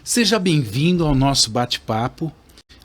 Seja bem-vindo ao nosso bate-papo.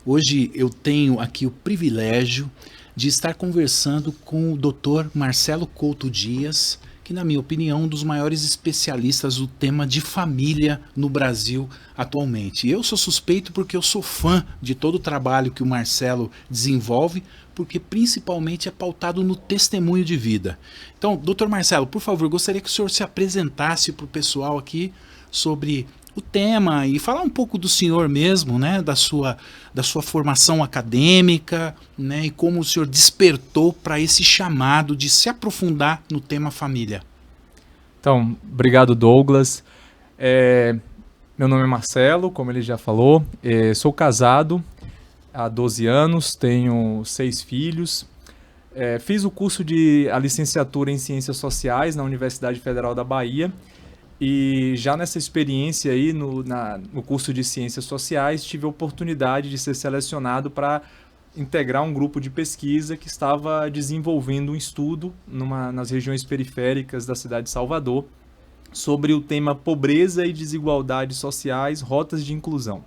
Hoje eu tenho aqui o privilégio de estar conversando com o Dr. Marcelo Couto Dias, que, na minha opinião, é um dos maiores especialistas do tema de família no Brasil atualmente. Eu sou suspeito porque eu sou fã de todo o trabalho que o Marcelo desenvolve, porque principalmente é pautado no testemunho de vida. Então, Dr. Marcelo, por favor, gostaria que o senhor se apresentasse para o pessoal aqui sobre o tema e falar um pouco do senhor mesmo, né, da sua formação acadêmica, né, e como o senhor despertou para esse chamado de se aprofundar no tema família. Então, obrigado, Douglas. Meu nome é Marcelo, como ele já falou, sou casado há 12 anos, tenho 6 filhos, fiz o curso de a licenciatura em Ciências Sociais na Universidade Federal da Bahia. E já nessa experiência aí, no curso de Ciências Sociais, tive a oportunidade de ser selecionado para integrar um grupo de pesquisa que estava desenvolvendo um estudo nas regiões periféricas da cidade de Salvador sobre o tema pobreza e desigualdades sociais, rotas de inclusão.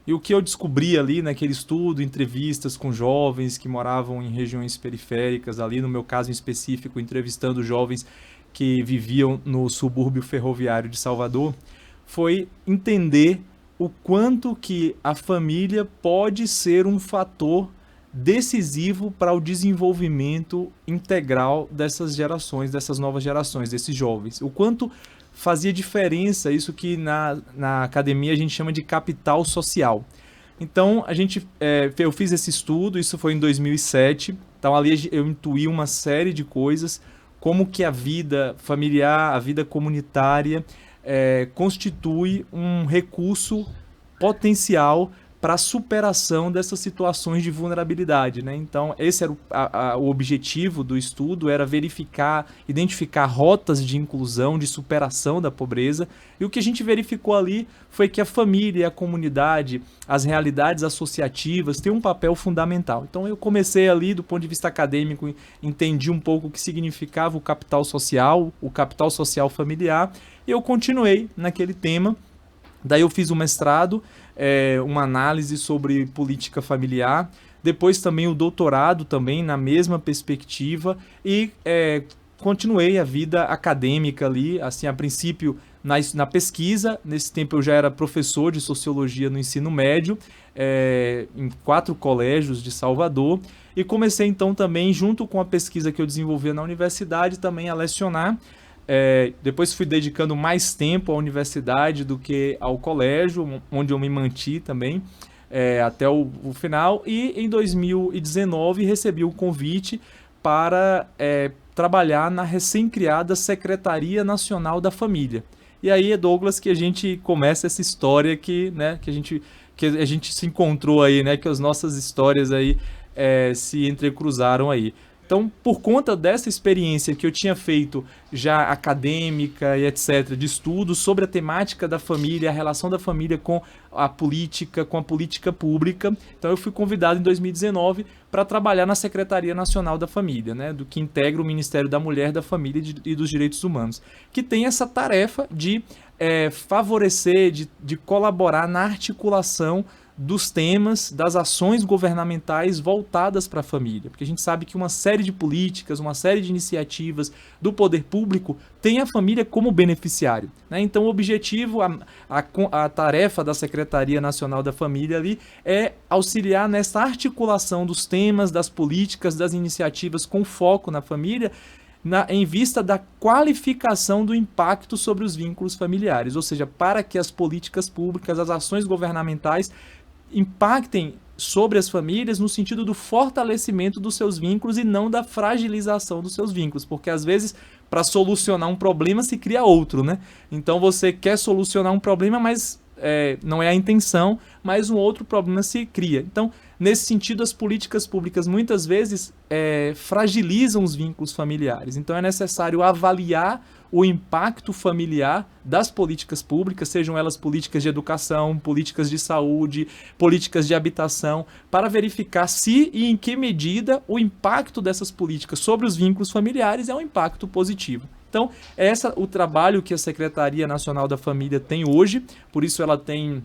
E o que eu descobri ali naquele estudo, entrevistas com jovens que moravam em regiões periféricas, ali no meu caso em específico, entrevistando jovens que viviam no subúrbio ferroviário de Salvador, foi entender o quanto que a família pode ser um fator decisivo para o desenvolvimento integral dessas gerações, dessas novas gerações, desses jovens. O quanto fazia diferença isso que na academia a gente chama de capital social. Então, eu fiz esse estudo, isso foi em 2007, então ali eu intuí uma série de coisas, como que a vida familiar, a vida comunitária constitui um recurso potencial para a superação dessas situações de vulnerabilidade, né? Então, esse era o objetivo do estudo, era identificar rotas de inclusão, de superação da pobreza. E o que a gente verificou ali foi que a família, a comunidade, as realidades associativas têm um papel fundamental. Então, eu comecei ali, do ponto de vista acadêmico, entendi um pouco o que significava o capital social familiar, e eu continuei naquele tema. Daí eu fiz um mestrado, uma análise sobre política familiar, depois também o doutorado também na mesma perspectiva e continuei a vida acadêmica ali, assim, a princípio na pesquisa. Nesse tempo eu já era professor de sociologia no ensino médio, em 4 colégios de Salvador, e comecei então também, junto com a pesquisa que eu desenvolvia na universidade, também a lecionar. Depois fui dedicando mais tempo à universidade do que ao colégio, onde eu me manti também até o final. E em 2019 recebi o convite para trabalhar na recém-criada Secretaria Nacional da Família. E aí, Douglas, que a gente começa essa história que a gente se encontrou aí, né, que as nossas histórias aí se entrecruzaram aí. Então, por conta dessa experiência que eu tinha feito já acadêmica e etc., de estudos sobre a temática da família, a relação da família com a política pública, então eu fui convidado em 2019 para trabalhar na Secretaria Nacional da Família, né, do que integra o Ministério da Mulher, da Família e dos Direitos Humanos, que tem essa tarefa de favorecer, de colaborar na articulação dos temas, das ações governamentais voltadas para a família. Porque a gente sabe que uma série de políticas, uma série de iniciativas do poder público tem a família como beneficiário, né? Então o objetivo, a tarefa da Secretaria Nacional da Família ali é auxiliar nessa articulação dos temas, das políticas, das iniciativas com foco na família, em vista da qualificação do impacto sobre os vínculos familiares, ou seja, para que as políticas públicas, as ações governamentais impactem sobre as famílias no sentido do fortalecimento dos seus vínculos e não da fragilização dos seus vínculos, porque às vezes para solucionar um problema se cria outro, né? Então você quer solucionar um problema, mas não é a intenção, mas um outro problema se cria. Então, nesse sentido, as políticas públicas muitas vezes fragilizam os vínculos familiares. Então é necessário avaliar o impacto familiar das políticas públicas, sejam elas políticas de educação, políticas de saúde, políticas de habitação, para verificar se e em que medida o impacto dessas políticas sobre os vínculos familiares é um impacto positivo. Então, o trabalho que a Secretaria Nacional da Família tem hoje, por isso ela tem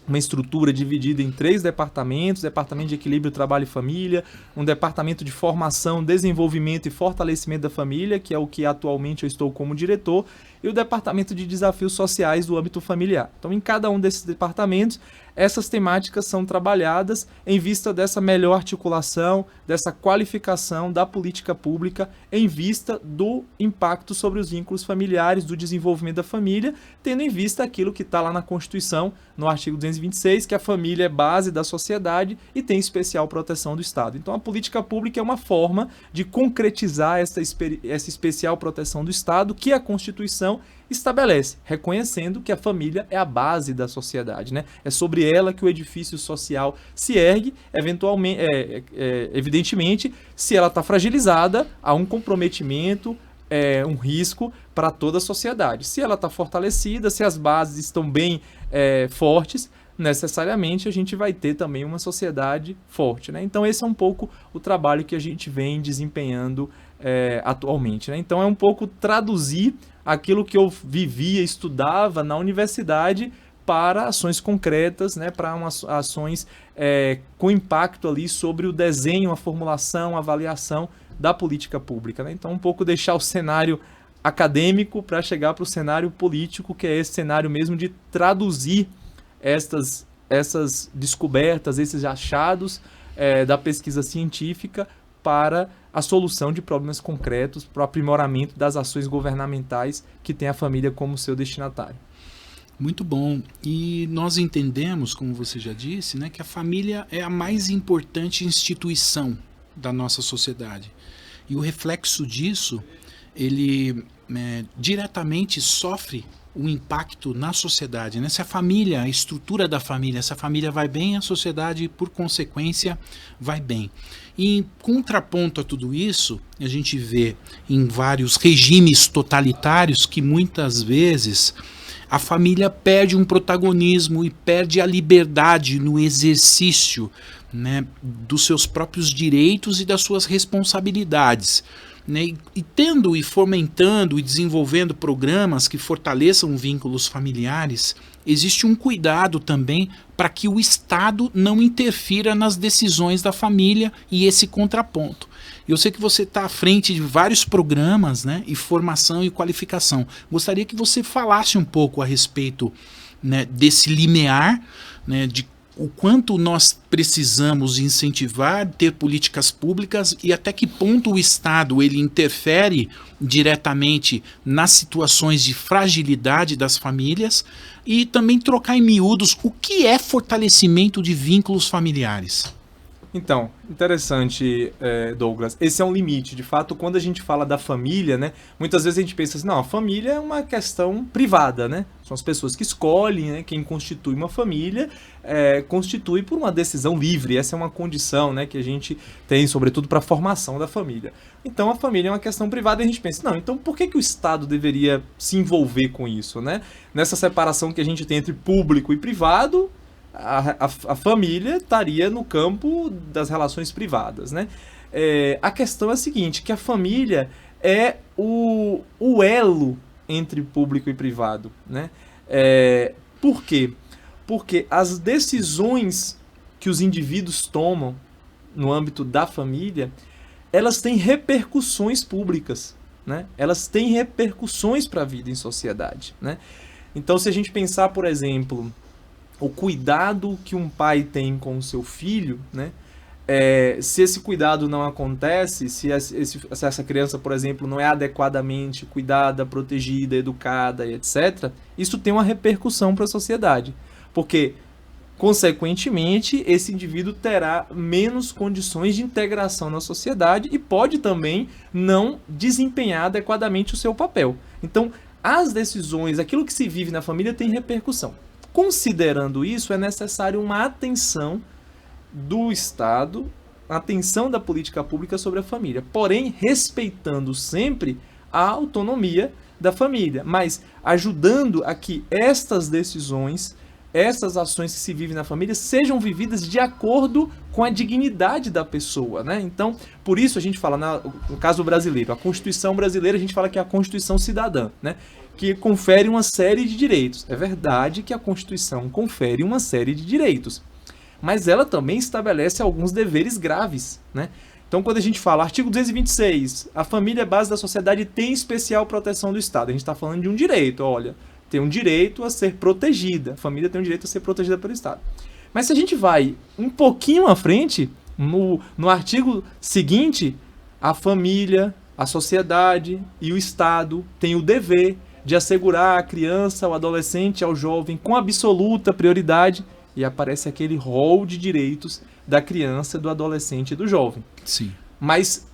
uma estrutura dividida em 3 departamentos: departamento de equilíbrio, trabalho e família, um departamento de formação, desenvolvimento e fortalecimento da família, que é o que atualmente eu estou como diretor, e o departamento de desafios sociais do âmbito familiar. Então, em cada um desses departamentos, essas temáticas são trabalhadas em vista dessa melhor articulação, dessa qualificação da política pública em vista do impacto sobre os vínculos familiares, do desenvolvimento da família, tendo em vista aquilo que está lá na Constituição, no artigo 226, que a família é base da sociedade e tem especial proteção do Estado. Então, a política pública é uma forma de concretizar essa especial proteção do Estado que a Constituição estabelece, reconhecendo que a família é a base da sociedade, né? É sobre ela que o edifício social se ergue, eventualmente, evidentemente, se ela está fragilizada, há um comprometimento, um risco para toda a sociedade. Se ela está fortalecida, se as bases estão bem fortes, necessariamente a gente vai ter também uma sociedade forte, né? Então esse é um pouco o trabalho que a gente vem desempenhando atualmente, né? Então é um pouco traduzir aquilo que eu vivia, estudava na universidade para ações concretas, né? Para ações com impacto ali sobre o desenho, a formulação, a avaliação da política pública, né? Então um pouco deixar o cenário acadêmico para chegar para o cenário político, que é esse cenário mesmo de traduzir essas descobertas, esses achados da pesquisa científica para a solução de problemas concretos, para o aprimoramento das ações governamentais que tem a família como seu destinatário. Muito bom. E nós entendemos, como você já disse, né, que a família é a mais importante instituição da nossa sociedade. E o reflexo disso, ele diretamente sofre o impacto na sociedade, né? Se a família, a estrutura da família, se a família vai bem, a sociedade, por consequência, vai bem. E em contraponto a tudo isso, a gente vê em vários regimes totalitários que muitas vezes a família perde um protagonismo e perde a liberdade no exercício, né, dos seus próprios direitos e das suas responsabilidades. Né, e tendo e fomentando e desenvolvendo programas que fortaleçam vínculos familiares, existe um cuidado também para que o Estado não interfira nas decisões da família e esse contraponto. Eu sei que você está à frente de vários programas, né, e formação e qualificação. Gostaria que você falasse um pouco a respeito, né, desse limiar, né, de o quanto nós precisamos incentivar, ter políticas públicas e até que ponto o Estado ele interfere diretamente nas situações de fragilidade das famílias e também trocar em miúdos o que é fortalecimento de vínculos familiares. Então, interessante, Douglas. Esse é um limite. De fato, quando a gente fala da família, né, muitas vezes a gente pensa assim, não, a família é uma questão privada, né? São as pessoas que escolhem, né? Quem constitui uma família constitui por uma decisão livre. Essa é uma condição, né, que a gente tem, sobretudo, para a formação da família. Então, a família é uma questão privada e a gente pensa, não, então por que o Estado deveria se envolver com isso, né? Nessa separação que a gente tem entre público e privado, a família estaria no campo das relações privadas, né? A questão é a seguinte, que a família é o elo entre público e privado, né? Por quê? Porque as decisões que os indivíduos tomam no âmbito da família, elas têm repercussões públicas, né? Elas têm repercussões para a vida em sociedade, né? Então, se a gente pensar, por exemplo, o cuidado que um pai tem com o seu filho, né? Se esse cuidado não acontece, se essa criança, por exemplo, não é adequadamente cuidada, protegida, educada e etc., isso tem uma repercussão para a sociedade. Porque, consequentemente, esse indivíduo terá menos condições de integração na sociedade e pode também não desempenhar adequadamente o seu papel. Então, as decisões, aquilo que se vive na família tem repercussão. Considerando isso, é necessário uma atenção do Estado, atenção da política pública sobre a família, porém respeitando sempre a autonomia da família, mas ajudando a que estas decisões essas ações que se vivem na família sejam vividas de acordo com a dignidade da pessoa, né? Então, por isso a gente fala, no caso brasileiro, a Constituição brasileira, a gente fala que é a Constituição cidadã, né? Que confere uma série de direitos. É verdade que a Constituição confere uma série de direitos, mas ela também estabelece alguns deveres graves, né? Então, quando a gente fala, artigo 226, a família é base da sociedade e tem especial proteção do Estado. A gente está falando de um direito, olha, tem um direito a ser protegida. A família tem um direito a ser protegida pelo Estado. Mas se a gente vai um pouquinho à frente, no artigo seguinte, a família, a sociedade e o Estado têm o dever de assegurar a criança, ao adolescente, ao jovem com absoluta prioridade, e aparece aquele rol de direitos da criança, do adolescente e do jovem. Sim. Mas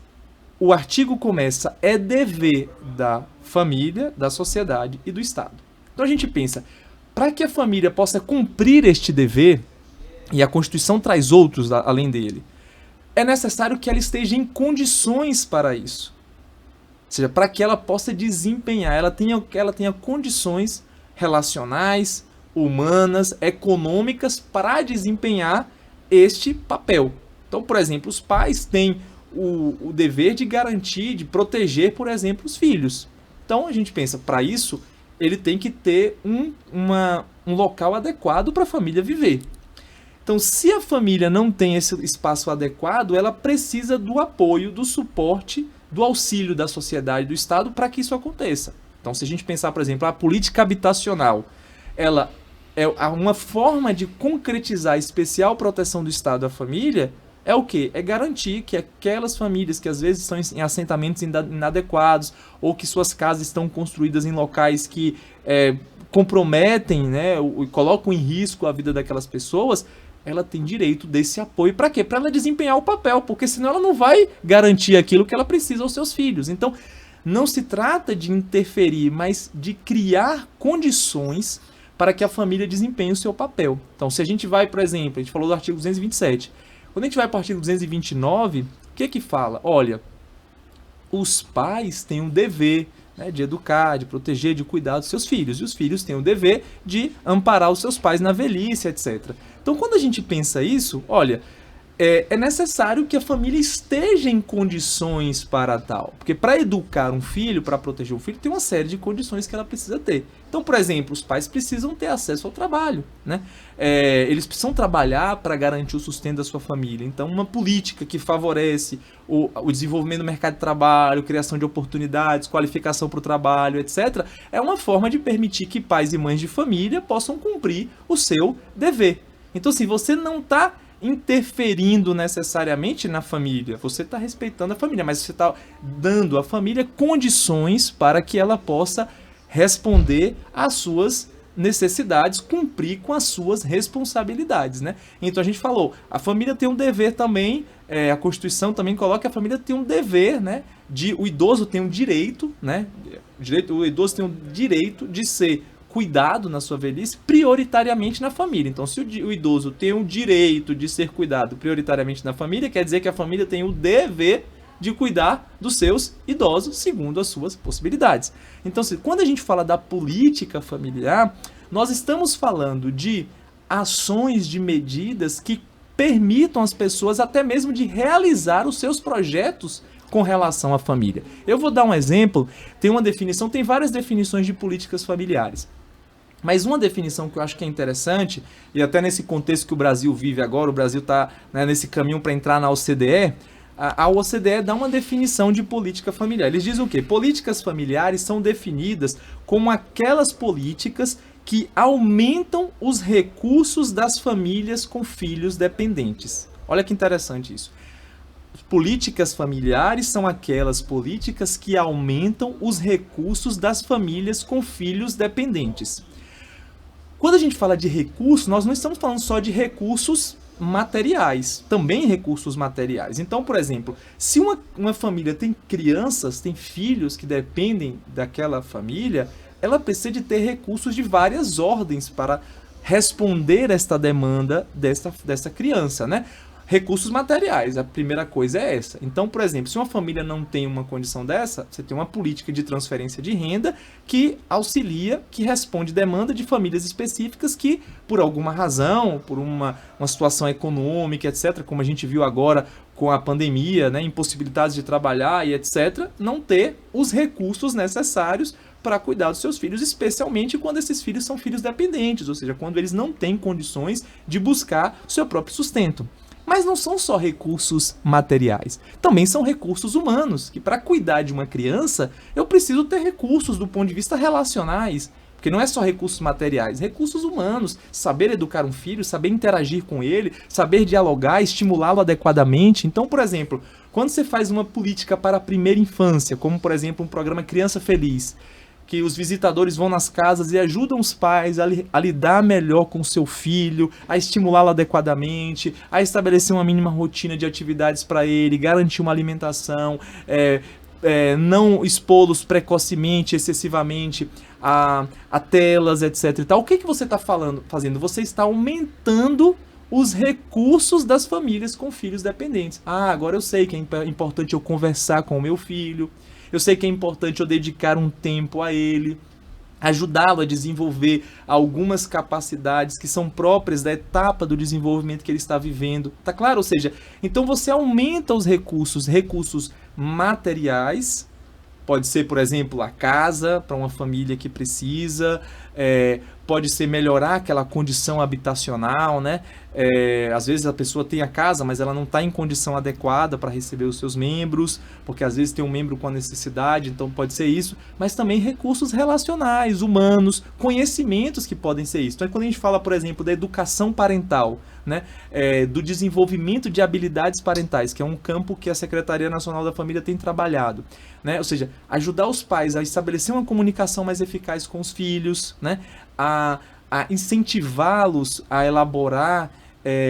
o artigo começa, é dever da família, da sociedade e do Estado. Então a gente pensa, para que a família possa cumprir este dever, e a Constituição traz outros além dele, é necessário que ela esteja em condições para isso. Ou seja, para que ela possa desempenhar, ela tenha condições relacionais, humanas, econômicas para desempenhar este papel. Então, por exemplo, os pais têm o dever de garantir, de proteger, por exemplo, os filhos. Então, a gente pensa, para isso, ele tem que ter um local adequado para a família viver. Então, se a família não tem esse espaço adequado, ela precisa do apoio, do suporte, do auxílio da sociedade e do Estado para que isso aconteça. Então, se a gente pensar, por exemplo, a política habitacional, ela é uma forma de concretizar a especial proteção do Estado à família, é o quê? É garantir que aquelas famílias que às vezes estão em assentamentos inadequados ou que suas casas estão construídas em locais que comprometem, né, e colocam em risco a vida daquelas pessoas, ela tem direito desse apoio. Para quê? Para ela desempenhar o papel, porque senão ela não vai garantir aquilo que ela precisa aos seus filhos. Então, não se trata de interferir, mas de criar condições para que a família desempenhe o seu papel. Então, se a gente vai, por exemplo, a gente falou do artigo 227. Quando a gente vai para o artigo 229, o que fala? Olha, os pais têm um dever, né, de educar, de proteger, de cuidar dos seus filhos. E os filhos têm o dever de amparar os seus pais na velhice, etc. Então, quando a gente pensa isso, olha, é necessário que a família esteja em condições para tal. Porque para educar um filho, para proteger um filho, tem uma série de condições que ela precisa ter. Então, por exemplo, os pais precisam ter acesso ao trabalho, né? Eles precisam trabalhar para garantir o sustento da sua família. Então, uma política que favorece o desenvolvimento do mercado de trabalho, criação de oportunidades, qualificação para o trabalho, etc., é uma forma de permitir que pais e mães de família possam cumprir o seu dever. Então, se você não está interferindo necessariamente na família, você está respeitando a família, mas você está dando à família condições para que ela possa responder às suas necessidades, cumprir com as suas responsabilidades, né? Então a gente falou, a família tem um dever também, a Constituição também coloca que a família tem um dever, né? O idoso tem um direito, né? O idoso tem um direito de ser cuidado na sua velhice prioritariamente na família. Então, se o idoso tem o direito de ser cuidado prioritariamente na família, quer dizer que a família tem o dever de cuidar dos seus idosos segundo as suas possibilidades. Então, quando a gente fala da política familiar, nós estamos falando de ações, de medidas que permitam às pessoas até mesmo de realizar os seus projetos com relação à família. Eu vou dar um exemplo, tem várias definições de políticas familiares. Mas uma definição que eu acho que é interessante, e até nesse contexto que o Brasil vive agora, o Brasil está, né, nesse caminho para entrar na OCDE, a OCDE dá uma definição de política familiar. Eles dizem o quê? Políticas familiares são definidas como aquelas políticas que aumentam os recursos das famílias com filhos dependentes. Olha que interessante isso. Políticas familiares são aquelas políticas que aumentam os recursos das famílias com filhos dependentes. Quando a gente fala de recursos, nós não estamos falando só de recursos materiais, também recursos materiais. Então, por exemplo, se uma família tem crianças, tem filhos que dependem daquela família, ela precisa de ter recursos de várias ordens para responder esta demanda dessa criança, né? recursos materiais, a primeira coisa é essa. Então, por exemplo, se uma família não tem uma condição dessa, você tem uma política de transferência de renda que auxilia, que responde demanda de famílias específicas que, por alguma razão, por uma situação econômica, etc., como a gente viu agora com a pandemia, né, impossibilidades de trabalhar e etc., não ter os recursos necessários para cuidar dos seus filhos, especialmente quando esses filhos são filhos dependentes, ou seja, quando eles não têm condições de buscar o seu próprio sustento. Mas não são só recursos materiais, também são recursos humanos, que para cuidar de uma criança, eu preciso ter recursos do ponto de vista relacionais, porque não é só recursos materiais, recursos humanos, saber educar um filho, saber interagir com ele, saber dialogar, estimulá-lo adequadamente. Então, por exemplo, quando você faz uma política para a primeira infância, como por exemplo um programa Criança Feliz, que os visitadores vão nas casas e ajudam os pais a lidar melhor com o seu filho, a estimulá-lo adequadamente, a estabelecer uma mínima rotina de atividades para ele, garantir uma alimentação, não expô-los precocemente, excessivamente a telas, etc. E tal. O que você está fazendo? Você está aumentando os recursos das famílias com filhos dependentes. Agora eu sei que é importante eu conversar com o meu filho, eu sei que é importante eu dedicar um tempo a ele, ajudá-lo a desenvolver algumas capacidades que são próprias da etapa do desenvolvimento que ele está vivendo. Tá claro? Ou seja, então você aumenta os recursos materiais, pode ser, por exemplo, a casa para uma família que precisa, pode ser melhorar aquela condição habitacional, né? Às vezes a pessoa tem a casa, mas ela não está em condição adequada para receber os seus membros, porque às vezes tem um membro com a necessidade, então pode ser isso, mas também recursos relacionais, humanos, conhecimentos que podem ser isso. Então, quando a gente fala, por exemplo, da educação parental, né? Do desenvolvimento de habilidades parentais, que é um campo que a Secretaria Nacional da Família tem trabalhado, né? Ou seja, ajudar os pais a estabelecer uma comunicação mais eficaz com os filhos, né? A incentivá-los a elaborar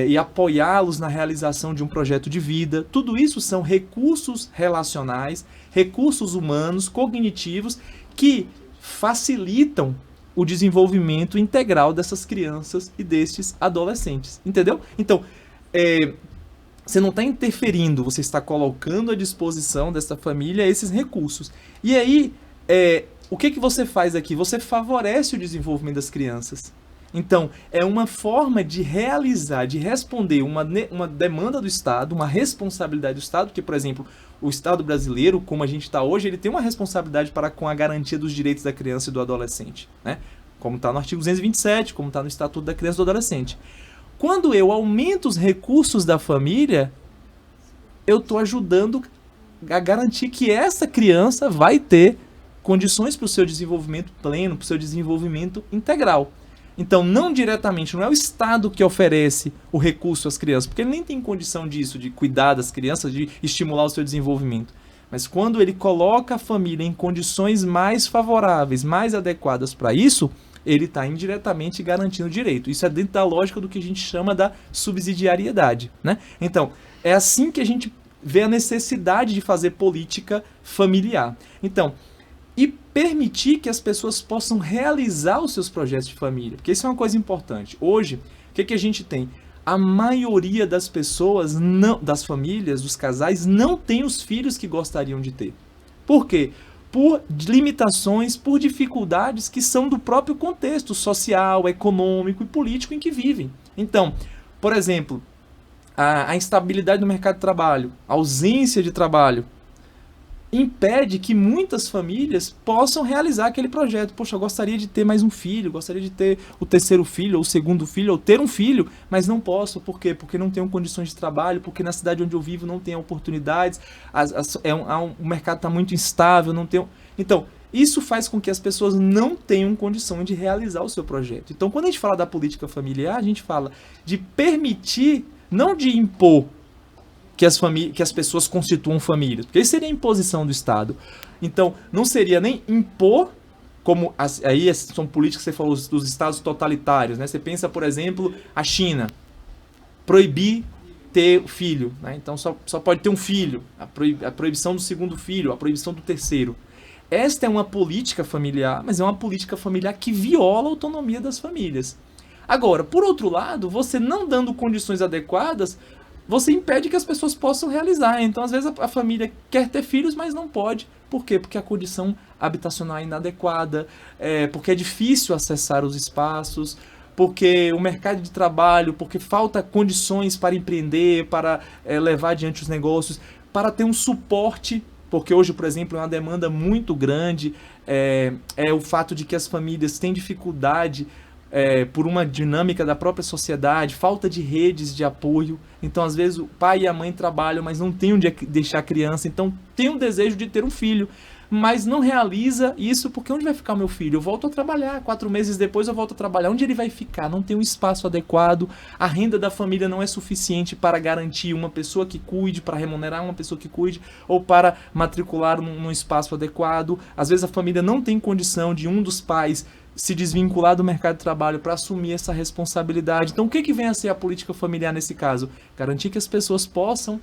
e apoiá-los na realização de um projeto de vida. Tudo isso são recursos relacionais, recursos humanos, cognitivos, que facilitam o desenvolvimento integral dessas crianças e destes adolescentes. Entendeu? Então, você não está interferindo, você está colocando à disposição dessa família esses recursos. E aí, o que você faz aqui? Você favorece o desenvolvimento das crianças. Então, é uma forma de realizar, de responder uma demanda do Estado, uma responsabilidade do Estado, que, por exemplo, o Estado brasileiro, como a gente está hoje, ele tem uma responsabilidade para com a garantia dos direitos da criança e do adolescente, né? Como está no artigo 227, como está no Estatuto da Criança e do Adolescente. Quando eu aumento os recursos da família, eu estou ajudando a garantir que essa criança vai ter condições para o seu desenvolvimento pleno, para o seu desenvolvimento integral. Então, não diretamente, não é o Estado que oferece o recurso às crianças, porque ele nem tem condição disso, de cuidar das crianças, de estimular o seu desenvolvimento. Mas quando ele coloca a família em condições mais favoráveis, mais adequadas para isso, ele está indiretamente garantindo o direito. Isso é dentro da lógica do que a gente chama da subsidiariedade, né? Então, é assim que a gente vê a necessidade de fazer política familiar. Então, e permitir que as pessoas possam realizar os seus projetos de família. Porque isso é uma coisa importante. Hoje, o que a gente tem? A maioria das pessoas, das famílias, dos casais, não tem os filhos que gostariam de ter. Por quê? Por limitações, por dificuldades que são do próprio contexto social, econômico e político em que vivem. Então, por exemplo, a instabilidade no mercado de trabalho, a ausência de trabalho, impede que muitas famílias possam realizar aquele projeto. Poxa, eu gostaria de ter mais um filho, gostaria de ter o terceiro filho, ou o segundo filho, ou ter um filho, mas não posso. Por quê? Porque não tenho condições de trabalho, porque na cidade onde eu vivo não tem oportunidades, o mercado está muito instável, não tem... Então, isso faz com que as pessoas não tenham condição de realizar o seu projeto. Então, quando a gente fala da política familiar, a gente fala de permitir, não de impor, que as pessoas constituam famílias, porque isso seria a imposição do Estado. Então, não seria nem impor, como aí são políticas que você falou dos estados totalitários, né? Você pensa, por exemplo, a China, proibir ter filho, né? Então só pode ter um filho, a proibição do segundo filho, a proibição do terceiro. Esta é uma política familiar, mas é uma política familiar que viola a autonomia das famílias. Agora, por outro lado, você não dando condições adequadas, você impede que as pessoas possam realizar. Então, às vezes, a família quer ter filhos, mas não pode. Por quê? Porque a condição habitacional é inadequada, porque é difícil acessar os espaços, porque o mercado de trabalho, porque falta condições para empreender, para levar adiante os negócios, para ter um suporte, porque hoje, por exemplo, é uma demanda muito grande, é o fato de que as famílias têm dificuldade por uma dinâmica da própria sociedade, falta de redes de apoio. Então, às vezes, o pai e a mãe trabalham, mas não tem onde deixar a criança. Então, tem um desejo de ter um filho, mas não realiza isso porque onde vai ficar o meu filho? Eu volto a trabalhar, 4 meses depois eu volto a trabalhar. Onde ele vai ficar? Não tem um espaço adequado, a renda da família não é suficiente para garantir uma pessoa que cuide, para remunerar uma pessoa que cuide, ou para matricular num espaço adequado. Às vezes a família não tem condição de um dos pais se desvincular do mercado de trabalho para assumir essa responsabilidade. Então, o que vem a ser a política familiar nesse caso? Garantir que as pessoas possam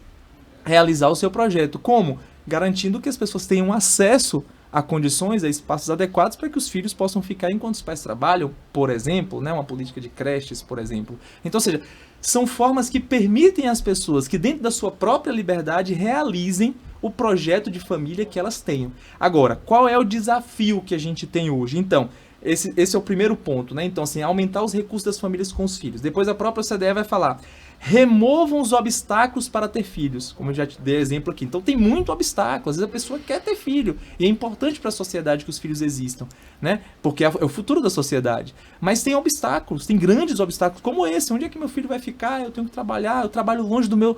realizar o seu projeto. Como? Garantindo que as pessoas tenham acesso a condições, a espaços adequados para que os filhos possam ficar enquanto os pais trabalham, por exemplo, né? Uma política de creches, por exemplo. Então, ou seja, são formas que permitem às pessoas que, dentro da sua própria liberdade, realizem o projeto de família que elas tenham. Agora, qual é o desafio que a gente tem hoje? Então, esse é o primeiro ponto, né? Então, assim, aumentar os recursos das famílias com os filhos. Depois a própria OCDE vai falar, removam os obstáculos para ter filhos, como eu já te dei exemplo aqui. Então tem muito obstáculo, às vezes a pessoa quer ter filho, e é importante para a sociedade que os filhos existam, né? Porque é o futuro da sociedade. Mas tem obstáculos, tem grandes obstáculos, como esse. Onde é que meu filho vai ficar? Eu tenho que trabalhar, eu trabalho longe do meu...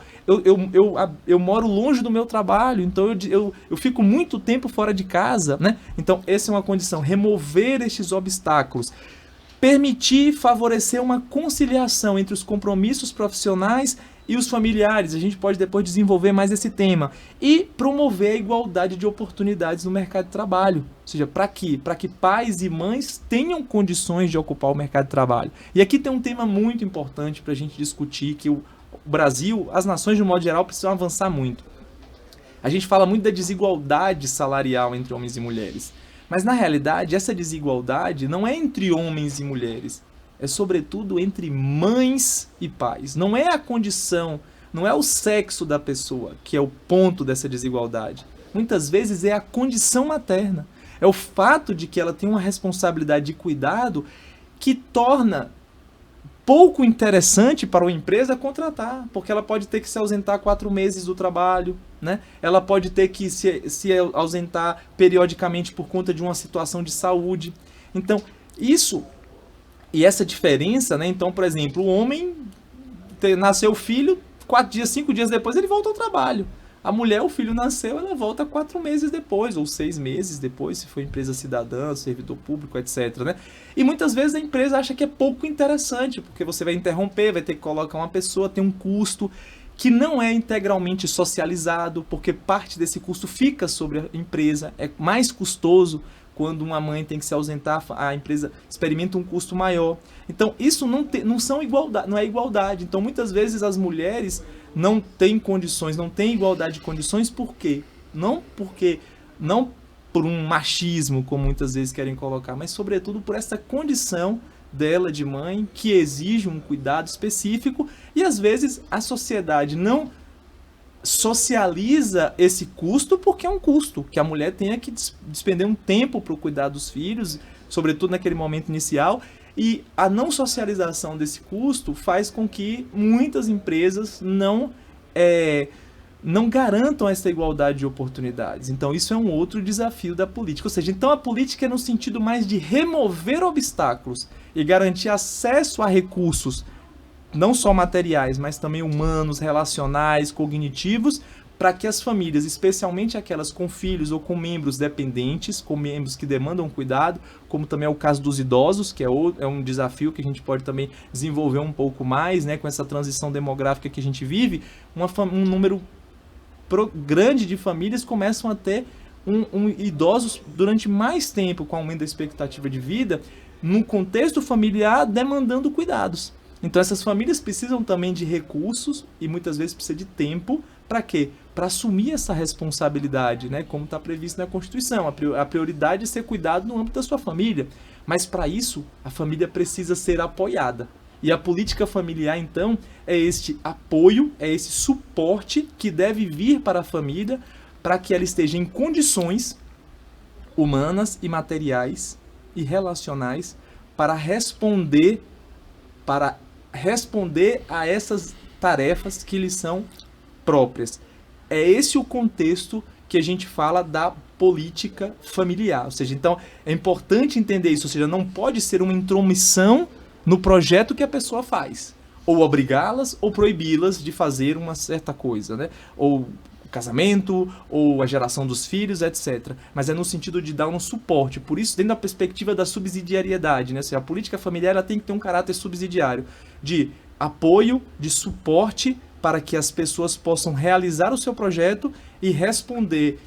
Eu moro longe do meu trabalho, então eu fico muito tempo fora de casa, né? Então essa é uma condição, remover estes obstáculos. Permitir favorecer uma conciliação entre os compromissos profissionais e os familiares. A gente pode depois desenvolver mais esse tema. E promover a igualdade de oportunidades no mercado de trabalho. Ou seja, para quê? Para que pais e mães tenham condições de ocupar o mercado de trabalho. E aqui tem um tema muito importante para a gente discutir, que o Brasil, as nações de um modo geral, precisam avançar muito. A gente fala muito da desigualdade salarial entre homens e mulheres. Mas, na realidade, essa desigualdade não é entre homens e mulheres. É, sobretudo, entre mães e pais. Não é a condição, não é o sexo da pessoa que é o ponto dessa desigualdade. Muitas vezes é a condição materna. É o fato de que ela tem uma responsabilidade de cuidado que torna pouco interessante para uma empresa contratar, porque ela pode ter que se ausentar 4 meses do trabalho, né? Ela pode ter que se ausentar periodicamente por conta de uma situação de saúde. Então, isso e essa diferença, né? Então, por exemplo, o homem nasceu o filho, 4 dias, 5 dias depois ele volta ao trabalho. A mulher, o filho nasceu, ela volta 4 meses depois, ou 6 meses depois, se for empresa cidadã, servidor público, etc, né? E muitas vezes a empresa acha que é pouco interessante, porque você vai interromper, vai ter que colocar uma pessoa, tem um custo que não é integralmente socializado, porque parte desse custo fica sobre a empresa, é mais custoso quando uma mãe tem que se ausentar, a empresa experimenta um custo maior. Então, isso não é igualdade. Então, muitas vezes as mulheres não têm condições, não têm igualdade de condições, por quê? Não por um machismo, como muitas vezes querem colocar, mas sobretudo por essa condição dela de mãe, que exige um cuidado específico, e às vezes a sociedade não socializa esse custo porque é um custo, que a mulher tenha que despender um tempo para o cuidar dos filhos, sobretudo naquele momento inicial, e a não socialização desse custo faz com que muitas empresas não garantam essa igualdade de oportunidades. Então isso é um outro desafio da política, ou seja, então a política é no sentido mais de remover obstáculos e garantir acesso a recursos, não só materiais, mas também humanos, relacionais, cognitivos, para que as famílias, especialmente aquelas com filhos ou com membros dependentes, com membros que demandam cuidado, como também é o caso dos idosos, que é um desafio que a gente pode também desenvolver um pouco mais, né, com essa transição demográfica que a gente vive, um número grande de famílias começam a ter idosos durante mais tempo, com aumento da expectativa de vida, no contexto familiar, demandando cuidados. Então essas famílias precisam também de recursos e muitas vezes precisa de tempo. Para quê? Para assumir essa responsabilidade, né? Como está previsto na Constituição. A prioridade é ser cuidado no âmbito da sua família. Mas para isso, a família precisa ser apoiada. E a política familiar, então, é este apoio, é esse suporte que deve vir para a família para que ela esteja em condições humanas e materiais e relacionais para responder a essas tarefas que lhes são próprias. É esse o contexto que a gente fala da política familiar. Ou seja, então é importante entender isso. Ou seja, não pode ser uma intromissão no projeto que a pessoa faz. Ou obrigá-las ou proibi-las de fazer uma certa coisa, né? Ou o casamento, ou a geração dos filhos, etc. Mas é no sentido de dar um suporte. Por isso, dentro da perspectiva da subsidiariedade, né? Ou seja, a política familiar ela tem que ter um caráter subsidiário, de apoio, de suporte, para que as pessoas possam realizar o seu projeto e responder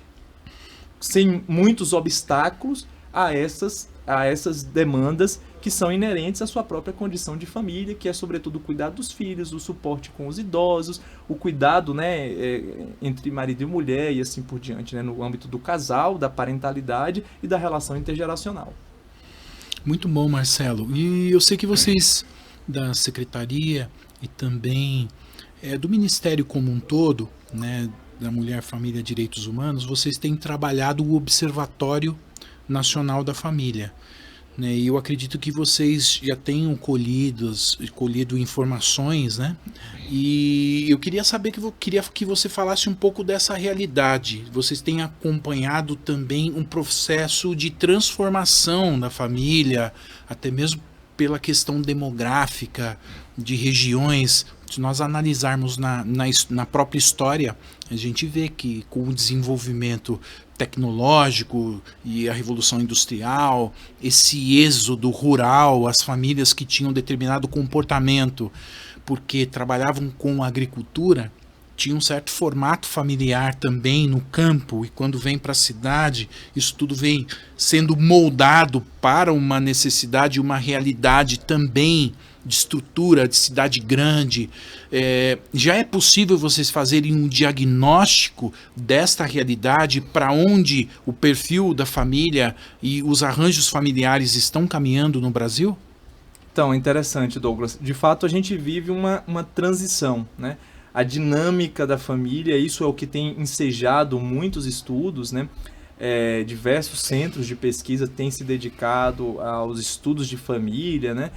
sem muitos obstáculos a essas demandas que são inerentes à sua própria condição de família, que é sobretudo o cuidado dos filhos, o suporte com os idosos, o cuidado, né, entre marido e mulher e assim por diante, né, no âmbito do casal, da parentalidade e da relação intergeracional. Muito bom, Marcelo. E eu sei que vocês da Secretaria e também do Ministério como um todo, né, da Mulher, Família e Direitos Humanos, vocês têm trabalhado o Observatório Nacional da Família. Né, e eu acredito que vocês já tenham colhido informações, né? E eu queria saber queria que você falasse um pouco dessa realidade. Vocês têm acompanhado também um processo de transformação da família, até mesmo pela questão demográfica de regiões. Se nós analisarmos na própria história, a gente vê que com o desenvolvimento tecnológico e a revolução industrial, esse êxodo rural, as famílias que tinham determinado comportamento porque trabalhavam com agricultura, tinha um certo formato familiar também no campo, e quando vem para a cidade, isso tudo vem sendo moldado para uma necessidade, uma realidade também de estrutura, de cidade grande. Já é possível vocês fazerem um diagnóstico desta realidade, para onde o perfil da família e os arranjos familiares estão caminhando no Brasil? Então, é interessante, Douglas. De fato, a gente vive uma transição, né? A dinâmica da família, isso é o que tem ensejado muitos estudos, né? Diversos centros de pesquisa têm se dedicado aos estudos de família, né?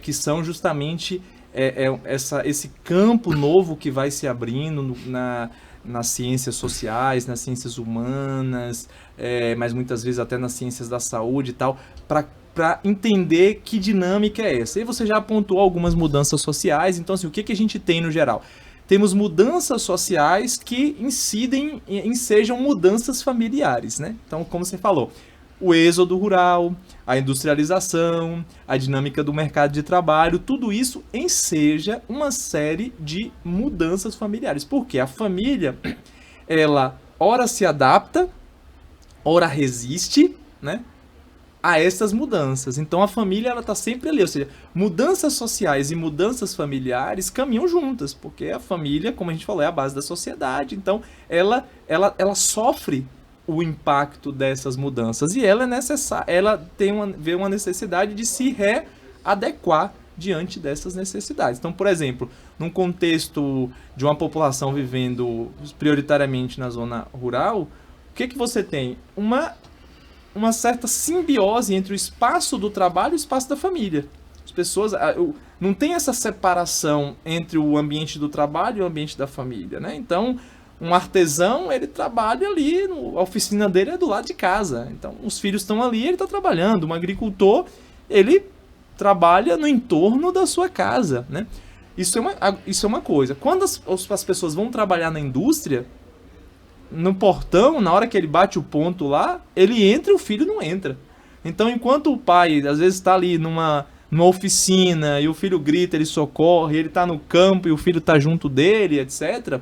Que são justamente esse campo novo que vai se abrindo nas ciências sociais, nas ciências humanas, mas muitas vezes até nas ciências da saúde e tal, para entender que dinâmica é essa. E você já apontou algumas mudanças sociais, então assim, o que a gente tem no geral? Temos mudanças sociais que ensejam mudanças familiares, né? Então, como você falou, o êxodo rural, a industrialização, a dinâmica do mercado de trabalho, tudo isso enseja uma série de mudanças familiares. Porque a família, ela ora se adapta, ora resiste, né, a essas mudanças. Então a família ela está sempre ali, ou seja, mudanças sociais e mudanças familiares caminham juntas, porque a família, como a gente falou, é a base da sociedade. Então ela sofre o impacto dessas mudanças e ela é necessária, ela vê uma necessidade de se readequar diante dessas necessidades. Então, por exemplo, num contexto de uma população vivendo prioritariamente na zona rural, o que você tem? Uma certa simbiose entre o espaço do trabalho e o espaço da família. As pessoas não tem essa separação entre o ambiente do trabalho e o ambiente da família, né? Então, um artesão, ele trabalha ali, a oficina dele é do lado de casa. Então, os filhos estão ali, ele está trabalhando. Um agricultor, ele trabalha no entorno da sua casa, né? Isso é uma coisa. Quando as pessoas vão trabalhar na indústria, no portão, na hora que ele bate o ponto lá, ele entra e o filho não entra. Então, enquanto o pai, às vezes, está ali numa oficina e o filho grita, ele socorre, ele está no campo e o filho está junto dele, etc.,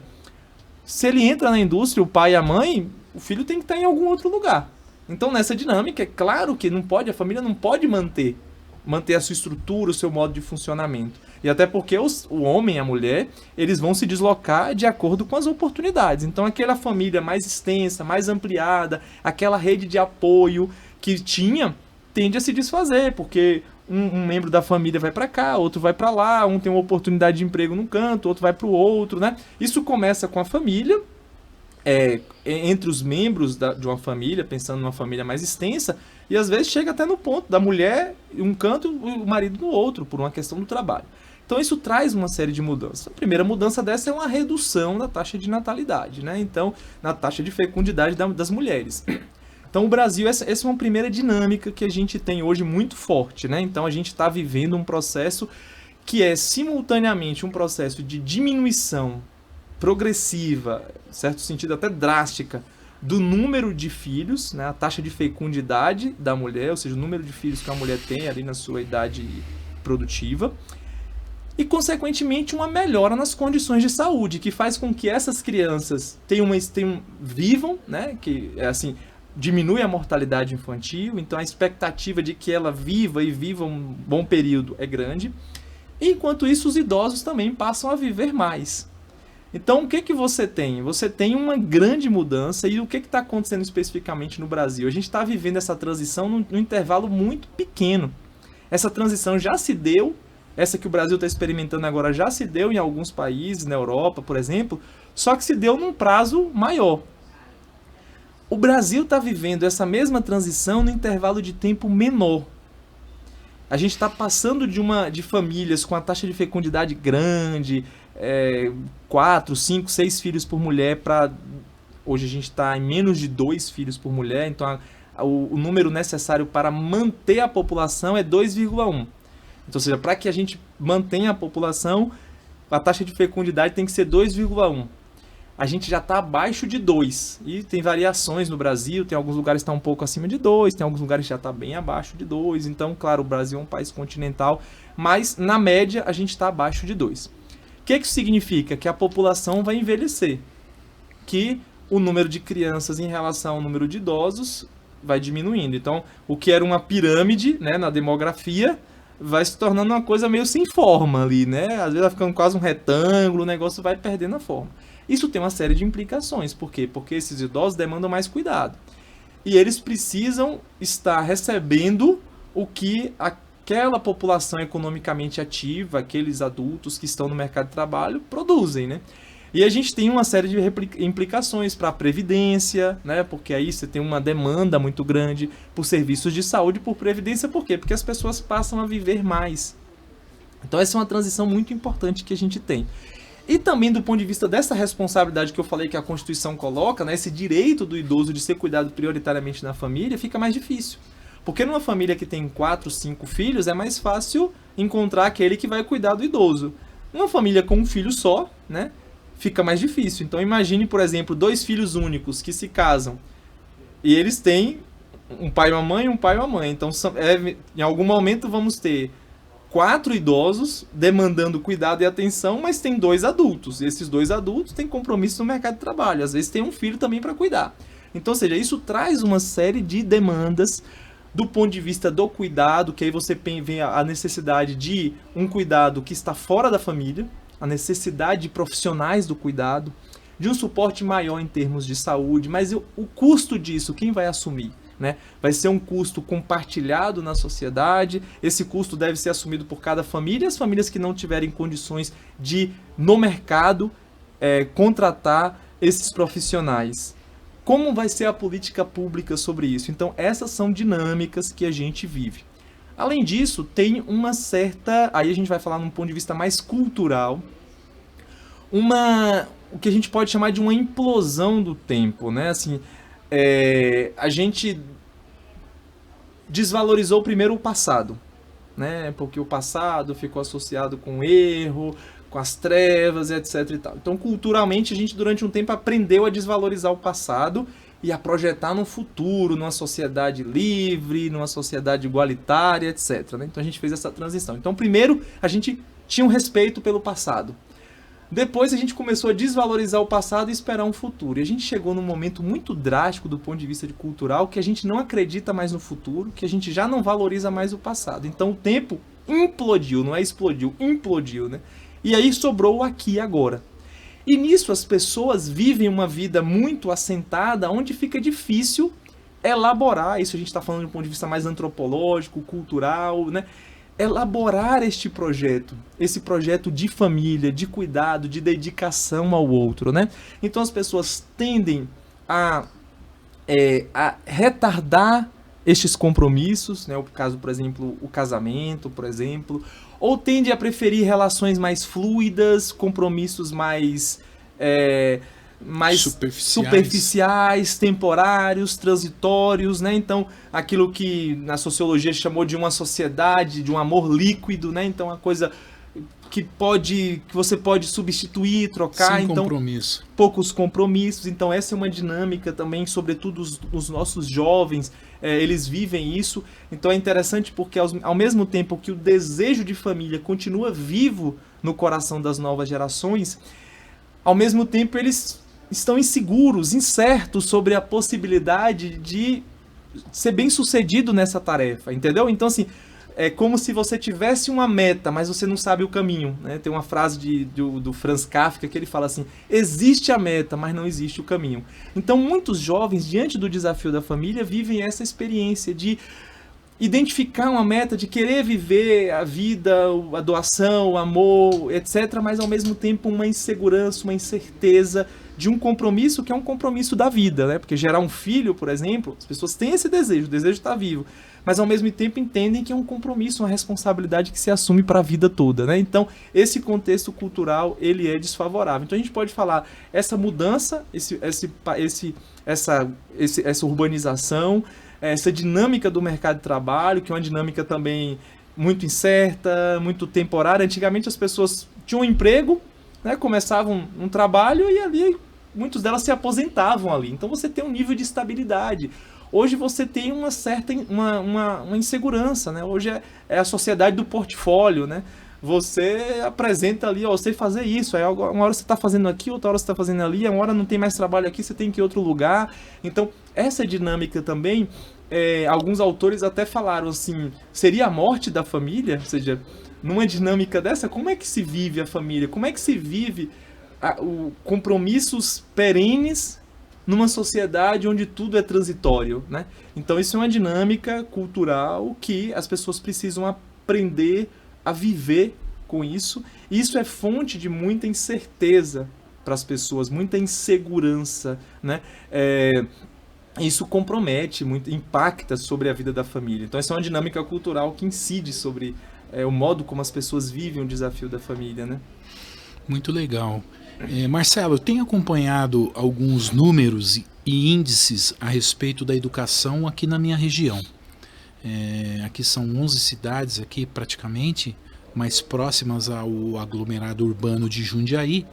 se ele entra na indústria, o pai e a mãe, o filho tem que estar em algum outro lugar. Então, nessa dinâmica, é claro que a família não pode manter a sua estrutura, o seu modo de funcionamento. E até porque o homem e a mulher, eles vão se deslocar de acordo com as oportunidades. Então, aquela família mais extensa, mais ampliada, aquela rede de apoio que tinha, tende a se desfazer, porque um membro da família vai para cá, outro vai para lá, um tem uma oportunidade de emprego num canto, outro vai para o outro, né? Isso começa com a família, entre os membros de uma família, pensando numa família mais extensa, e às vezes chega até no ponto da mulher em um canto e o marido no outro, por uma questão do trabalho. Então isso traz uma série de mudanças. A primeira mudança dessa é uma redução da taxa de natalidade, né? Então, na taxa de fecundidade das mulheres. Então o Brasil, essa é uma primeira dinâmica que a gente tem hoje muito forte, né? Então a gente está vivendo um processo que é simultaneamente um processo de diminuição progressiva, em certo sentido até drástica, do número de filhos, né? A taxa de fecundidade da mulher, ou seja, o número de filhos que a mulher tem ali na sua idade produtiva, e consequentemente uma melhora nas condições de saúde, que faz com que essas crianças vivam, né? Que é assim, diminui a mortalidade infantil, então a expectativa de que ela viva um bom período é grande. Enquanto isso, os idosos também passam a viver mais. Então, o que você tem? Você tem uma grande mudança, e o que está acontecendo especificamente no Brasil? A gente está vivendo essa transição num intervalo muito pequeno. Essa transição já se deu, essa que o Brasil está experimentando agora já se deu em alguns países, na Europa, por exemplo, só que se deu num prazo maior. O Brasil está vivendo essa mesma transição no intervalo de tempo menor. A gente está passando de famílias com a taxa de fecundidade grande, 4, 5, 6 filhos por mulher, para hoje a gente está em menos de 2 filhos por mulher, então o número necessário para manter a população é 2,1. Então, ou seja, para que a gente mantenha a população, a taxa de fecundidade tem que ser 2,1. A gente já está abaixo de 2. E tem variações no Brasil, tem alguns lugares que está um pouco acima de 2, tem alguns lugares que já está bem abaixo de 2. Então, claro, o Brasil é um país continental, mas na média a gente está abaixo de 2. O que isso significa? Que a população vai envelhecer, que o número de crianças em relação ao número de idosos vai diminuindo. Então, o que era uma pirâmide, né, na demografia, vai se tornando uma coisa meio sem forma ali, né? Às vezes vai ficando quase um retângulo, o negócio vai perdendo a forma. Isso tem uma série de implicações. Por quê? Porque esses idosos demandam mais cuidado. E eles precisam estar recebendo o que aquela população economicamente ativa, aqueles adultos que estão no mercado de trabalho, produzem, né? E a gente tem uma série de implicações para a previdência, né? Porque aí você tem uma demanda muito grande por serviços de saúde, por previdência. Por quê? Porque as pessoas passam a viver mais. Então essa é uma transição muito importante que a gente tem. E também do ponto de vista dessa responsabilidade que eu falei que a Constituição coloca, né? Esse direito do idoso de ser cuidado prioritariamente na família, fica mais difícil. Porque numa família que tem 4, 5 filhos, é mais fácil encontrar aquele que vai cuidar do idoso. Numa família com um filho só, né? Fica mais difícil. Então imagine, por exemplo, 2 filhos únicos que se casam e eles têm um pai e uma mãe, um pai e uma mãe. Então em algum momento vamos ter 4 idosos demandando cuidado e atenção, mas tem 2 adultos. E esses 2 adultos têm compromisso no mercado de trabalho. Às vezes tem um filho também para cuidar. Então, ou seja, isso traz uma série de demandas do ponto de vista do cuidado, que aí você vê a necessidade de um cuidado que está fora da família, a necessidade de profissionais do cuidado, de um suporte maior em termos de saúde, mas o custo disso, quem vai assumir? Né? Vai ser um custo compartilhado na sociedade, esse custo deve ser assumido por cada família, e as famílias que não tiverem condições de, no mercado, contratar esses profissionais. Como vai ser a política pública sobre isso? Então, essas são dinâmicas que a gente vive. Além disso, tem uma certa... Aí a gente vai falar num ponto de vista mais cultural. O que a gente pode chamar de uma implosão do tempo, né? Assim, a gente desvalorizou primeiro o passado, né? Porque o passado ficou associado com erro, com as trevas, etc. e tal. Então, culturalmente, a gente durante um tempo aprendeu a desvalorizar o passado e a projetar no futuro, numa sociedade livre, numa sociedade igualitária, etc. Né? Então a gente fez essa transição. Então, primeiro, a gente tinha um respeito pelo passado. Depois a gente começou a desvalorizar o passado e esperar um futuro. E a gente chegou num momento muito drástico do ponto de vista cultural, que a gente não acredita mais no futuro, que a gente já não valoriza mais o passado. Então o tempo implodiu, não é explodiu, implodiu, né? E aí sobrou o aqui e agora. E nisso as pessoas vivem uma vida muito assentada, onde fica difícil elaborar, isso a gente está falando de um ponto de vista mais antropológico, cultural, né? elaborar esse projeto de família, de cuidado, de dedicação ao outro, né? Então as pessoas tendem a retardar estes compromissos, né? O caso, por exemplo, o casamento, por exemplo, ou tende a preferir relações mais fluidas, compromissos mais superficiais, temporários, transitórios, né? Então, aquilo que na sociologia chamou de uma sociedade, de um amor líquido, né? Então, a coisa que você pode substituir, trocar. Sem então, compromisso. Poucos compromissos. Então, essa é uma dinâmica também, sobretudo os nossos jovens, eles vivem isso. Então, é interessante porque ao mesmo tempo que o desejo de família continua vivo no coração das novas gerações, ao mesmo tempo eles estão inseguros, incertos sobre a possibilidade de ser bem-sucedido nessa tarefa, entendeu? Então, assim, é como se você tivesse uma meta, mas você não sabe o caminho, né? Tem uma frase do Franz Kafka que ele fala assim: existe a meta, mas não existe o caminho. Então, muitos jovens, diante do desafio da família, vivem essa experiência de identificar uma meta, de querer viver a vida, a doação, o amor, etc., mas ao mesmo tempo uma insegurança, uma incerteza de um compromisso que é um compromisso da vida, né? Porque gerar um filho, por exemplo, as pessoas têm esse desejo, o desejo está vivo, mas ao mesmo tempo entendem que é um compromisso, uma responsabilidade que se assume para a vida toda, né? Então, esse contexto cultural, ele é desfavorável. Então, a gente pode falar, essa mudança, essa urbanização, essa dinâmica do mercado de trabalho, que é uma dinâmica também muito incerta, muito temporária. Antigamente as pessoas tinham um emprego, né, começavam um trabalho e ali muitas delas se aposentavam ali. Então você tem um nível de estabilidade. Hoje você tem uma certa uma insegurança, né? Hoje é a sociedade do portfólio, né? Você apresenta ali, ó, você fazer isso, aí uma hora você está fazendo aqui, outra hora você está fazendo ali, uma hora não tem mais trabalho aqui, você tem que ir em outro lugar. Então, essa dinâmica também, alguns autores até falaram assim, seria a morte da família? Ou seja, numa dinâmica dessa, como é que se vive a família? Como é que se vive compromissos perenes numa sociedade onde tudo é transitório, né? Então, isso é uma dinâmica cultural que as pessoas precisam aprender a viver com isso. Isso é fonte de muita incerteza para as pessoas, muita insegurança, né? Isso compromete, impacta sobre a vida da família. Então, essa é uma dinâmica cultural que incide sobre o modo como as pessoas vivem o desafio da família, né? Muito legal. Marcelo, eu tenho acompanhado alguns números e índices a respeito da educação aqui na minha região. Aqui são 11 cidades aqui praticamente mais próximas ao aglomerado urbano de Jundiaí,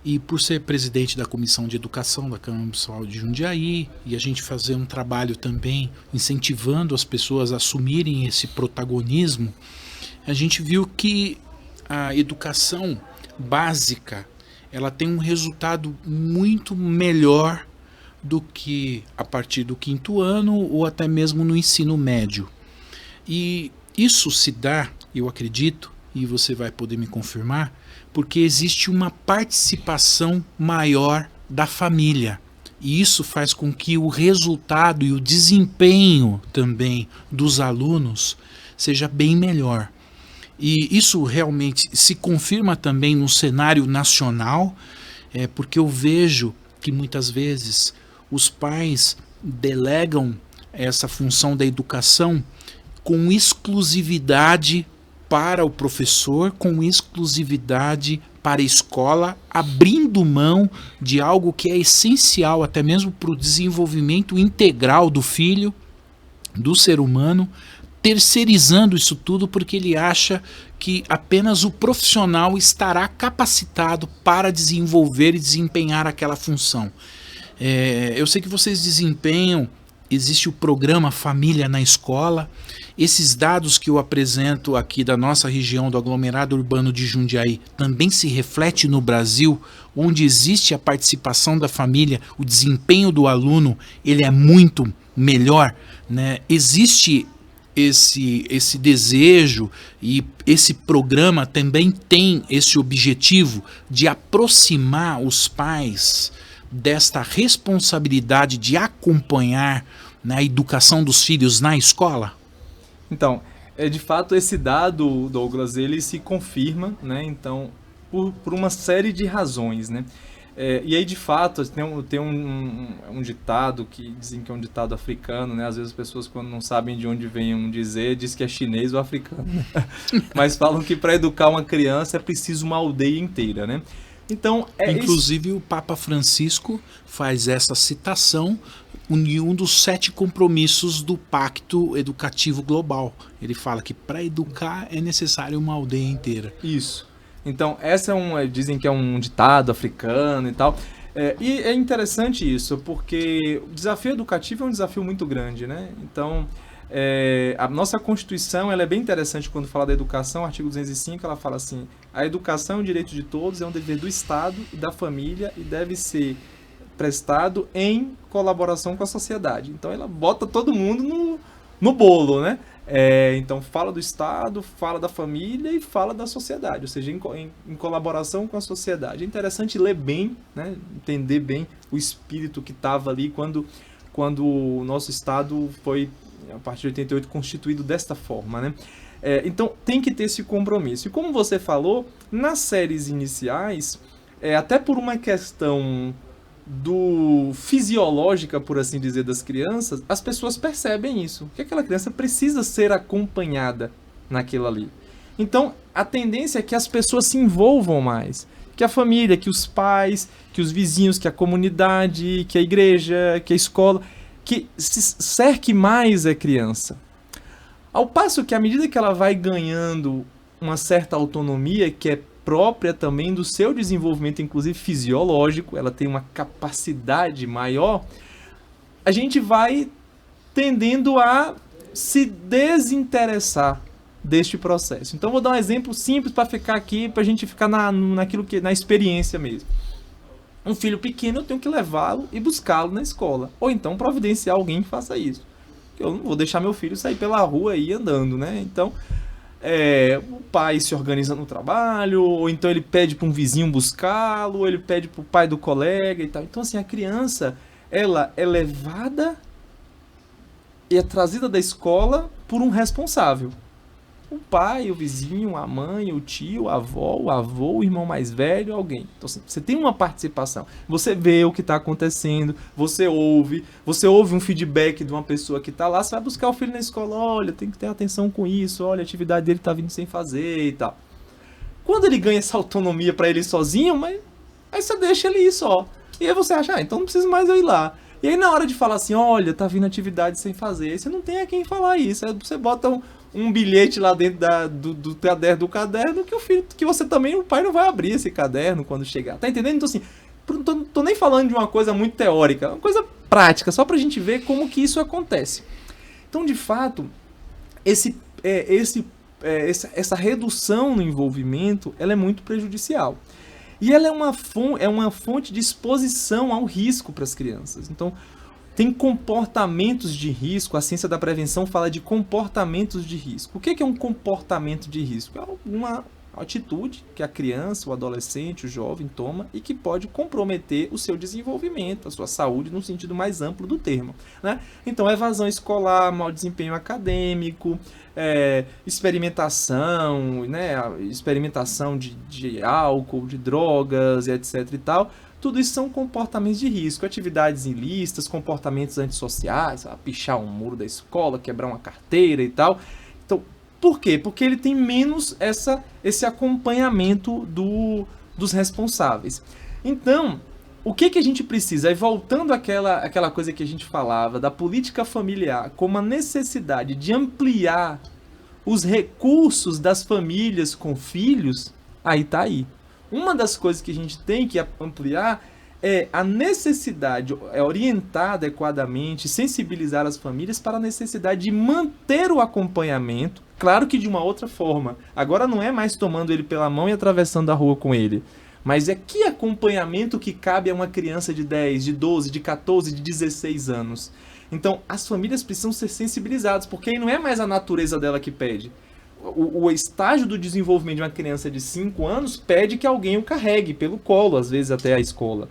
e por ser presidente da Comissão de Educação da Câmara Municipal de Jundiaí, e a gente fazer um trabalho também incentivando as pessoas a assumirem esse protagonismo, a gente viu que a educação básica ela tem um resultado muito melhor do que a partir do 5º ano ou até mesmo no ensino médio. E isso se dá, eu acredito, e você vai poder me confirmar, porque existe uma participação maior da família. E isso faz com que o resultado e o desempenho também dos alunos seja bem melhor. E isso realmente se confirma também no cenário nacional, porque eu vejo que muitas vezes os pais delegam essa função da educação com exclusividade para o professor, com exclusividade para a escola, abrindo mão de algo que é essencial até mesmo para o desenvolvimento integral do filho, do ser humano, terceirizando isso tudo porque ele acha que apenas o profissional estará capacitado para desenvolver e desempenhar aquela função. Eu sei que vocês desempenham, existe o programa Família na Escola. Esses dados que eu apresento aqui da nossa região do aglomerado urbano de Jundiaí também se reflete no Brasil, onde existe a participação da família, o desempenho do aluno ele é muito melhor, né? Existe esse desejo, e esse programa também tem esse objetivo de aproximar os pais desta responsabilidade de acompanhar na educação dos filhos na escola? Então, de fato, esse dado, Douglas, ele se confirma, né? Então, por uma série de razões, né? E aí, de fato, tem um ditado que dizem que é um ditado africano, né? Às vezes as pessoas, quando não sabem de onde vem dizer, diz que é chinês ou africano, né? Mas falam que para educar uma criança é preciso uma aldeia inteira, né? Então, inclusive, o Papa Francisco faz essa citação em um dos 7 compromissos do Pacto Educativo Global. Ele fala que para educar é necessário uma aldeia inteira. Isso. Então, dizem que é um ditado africano e tal. E é interessante isso, porque o desafio educativo é um desafio muito grande, né? Então, a nossa Constituição ela é bem interessante quando fala da educação, artigo 205, ela fala assim: a educação é um direito de todos, é um dever do Estado e da família e deve ser prestado em colaboração com a sociedade. Então, ela bota todo mundo no bolo, né? Então fala do Estado, fala da família e fala da sociedade, ou seja, em colaboração com a sociedade. É interessante ler bem, né, entender bem o espírito que estava ali quando o nosso Estado foi, a partir de 88, constituído desta forma, né? Então tem que ter esse compromisso. E como você falou, nas séries iniciais, até por uma questão fisiológica, por assim dizer, das crianças, as pessoas percebem isso, que aquela criança precisa ser acompanhada naquilo ali. Então, a tendência é que as pessoas se envolvam mais, que a família, que os pais, que os vizinhos, que a comunidade, que a igreja, que a escola, que se cerque mais a criança. Ao passo que, à medida que ela vai ganhando uma certa autonomia, que é própria também do seu desenvolvimento, inclusive fisiológico, ela tem uma capacidade maior, a gente vai tendendo a se desinteressar deste processo. Então, vou dar um exemplo simples para ficar aqui, para a gente ficar na experiência mesmo. Um filho pequeno, eu tenho que levá-lo e buscá-lo na escola, ou então providenciar alguém que faça isso. Eu não vou deixar meu filho sair pela rua e ir andando, né? Então, o pai se organiza no trabalho, ou então ele pede para um vizinho buscá-lo, ou ele pede para o pai do colega e tal. Então, assim, a criança, ela é levada e é trazida da escola por um responsável. O pai, o vizinho, a mãe, o tio, a avó, o avô, o irmão mais velho, alguém. Então, assim, você tem uma participação. Você vê o que está acontecendo, você ouve um feedback de uma pessoa que está lá, você vai buscar o filho na escola, olha, tem que ter atenção com isso, olha, a atividade dele está vindo sem fazer e tal. Quando ele ganha essa autonomia para ele ir sozinho, aí você deixa ele ir só. E aí você acha, então não preciso mais eu ir lá. E aí na hora de falar assim, olha, tá vindo atividade sem fazer, aí você não tem a quem falar isso. Aí você bota um bilhete lá dentro do caderno que você também, o pai não vai abrir esse caderno quando chegar. Tá entendendo? Então assim, não tô nem falando de uma coisa muito teórica, uma coisa prática, só pra gente ver como que isso acontece. Então, de fato, essa redução no envolvimento, ela é muito prejudicial. E ela é uma fonte de exposição ao risco para as crianças. Então, tem comportamentos de risco, a ciência da prevenção fala de comportamentos de risco. O que é um comportamento de risco? É uma atitude que a criança, o adolescente, o jovem toma e que pode comprometer o seu desenvolvimento, a sua saúde no sentido mais amplo do termo, né? Então, evasão escolar, mau desempenho acadêmico, experimentação, né? Experimentação de álcool, de drogas, etc. e tal. Tudo isso são comportamentos de risco, atividades ilícitas, comportamentos antissociais, pichar um muro da escola, quebrar uma carteira e tal. Então, por quê? Porque ele tem menos esse acompanhamento dos responsáveis. Então, o que a gente precisa? Aí, voltando àquela coisa que a gente falava, da política familiar, como a necessidade de ampliar os recursos das famílias com filhos, aí tá aí. Uma das coisas que a gente tem que ampliar é a necessidade, orientar adequadamente, sensibilizar as famílias para a necessidade de manter o acompanhamento, claro que de uma outra forma. Agora não é mais tomando ele pela mão e atravessando a rua com ele, mas é que acompanhamento que cabe a uma criança de 10, de 12, de 14, de 16 anos. Então, as famílias precisam ser sensibilizadas, porque aí não é mais a natureza dela que pede. O estágio do desenvolvimento de uma criança de 5 anos pede que alguém o carregue pelo colo, às vezes até a escola.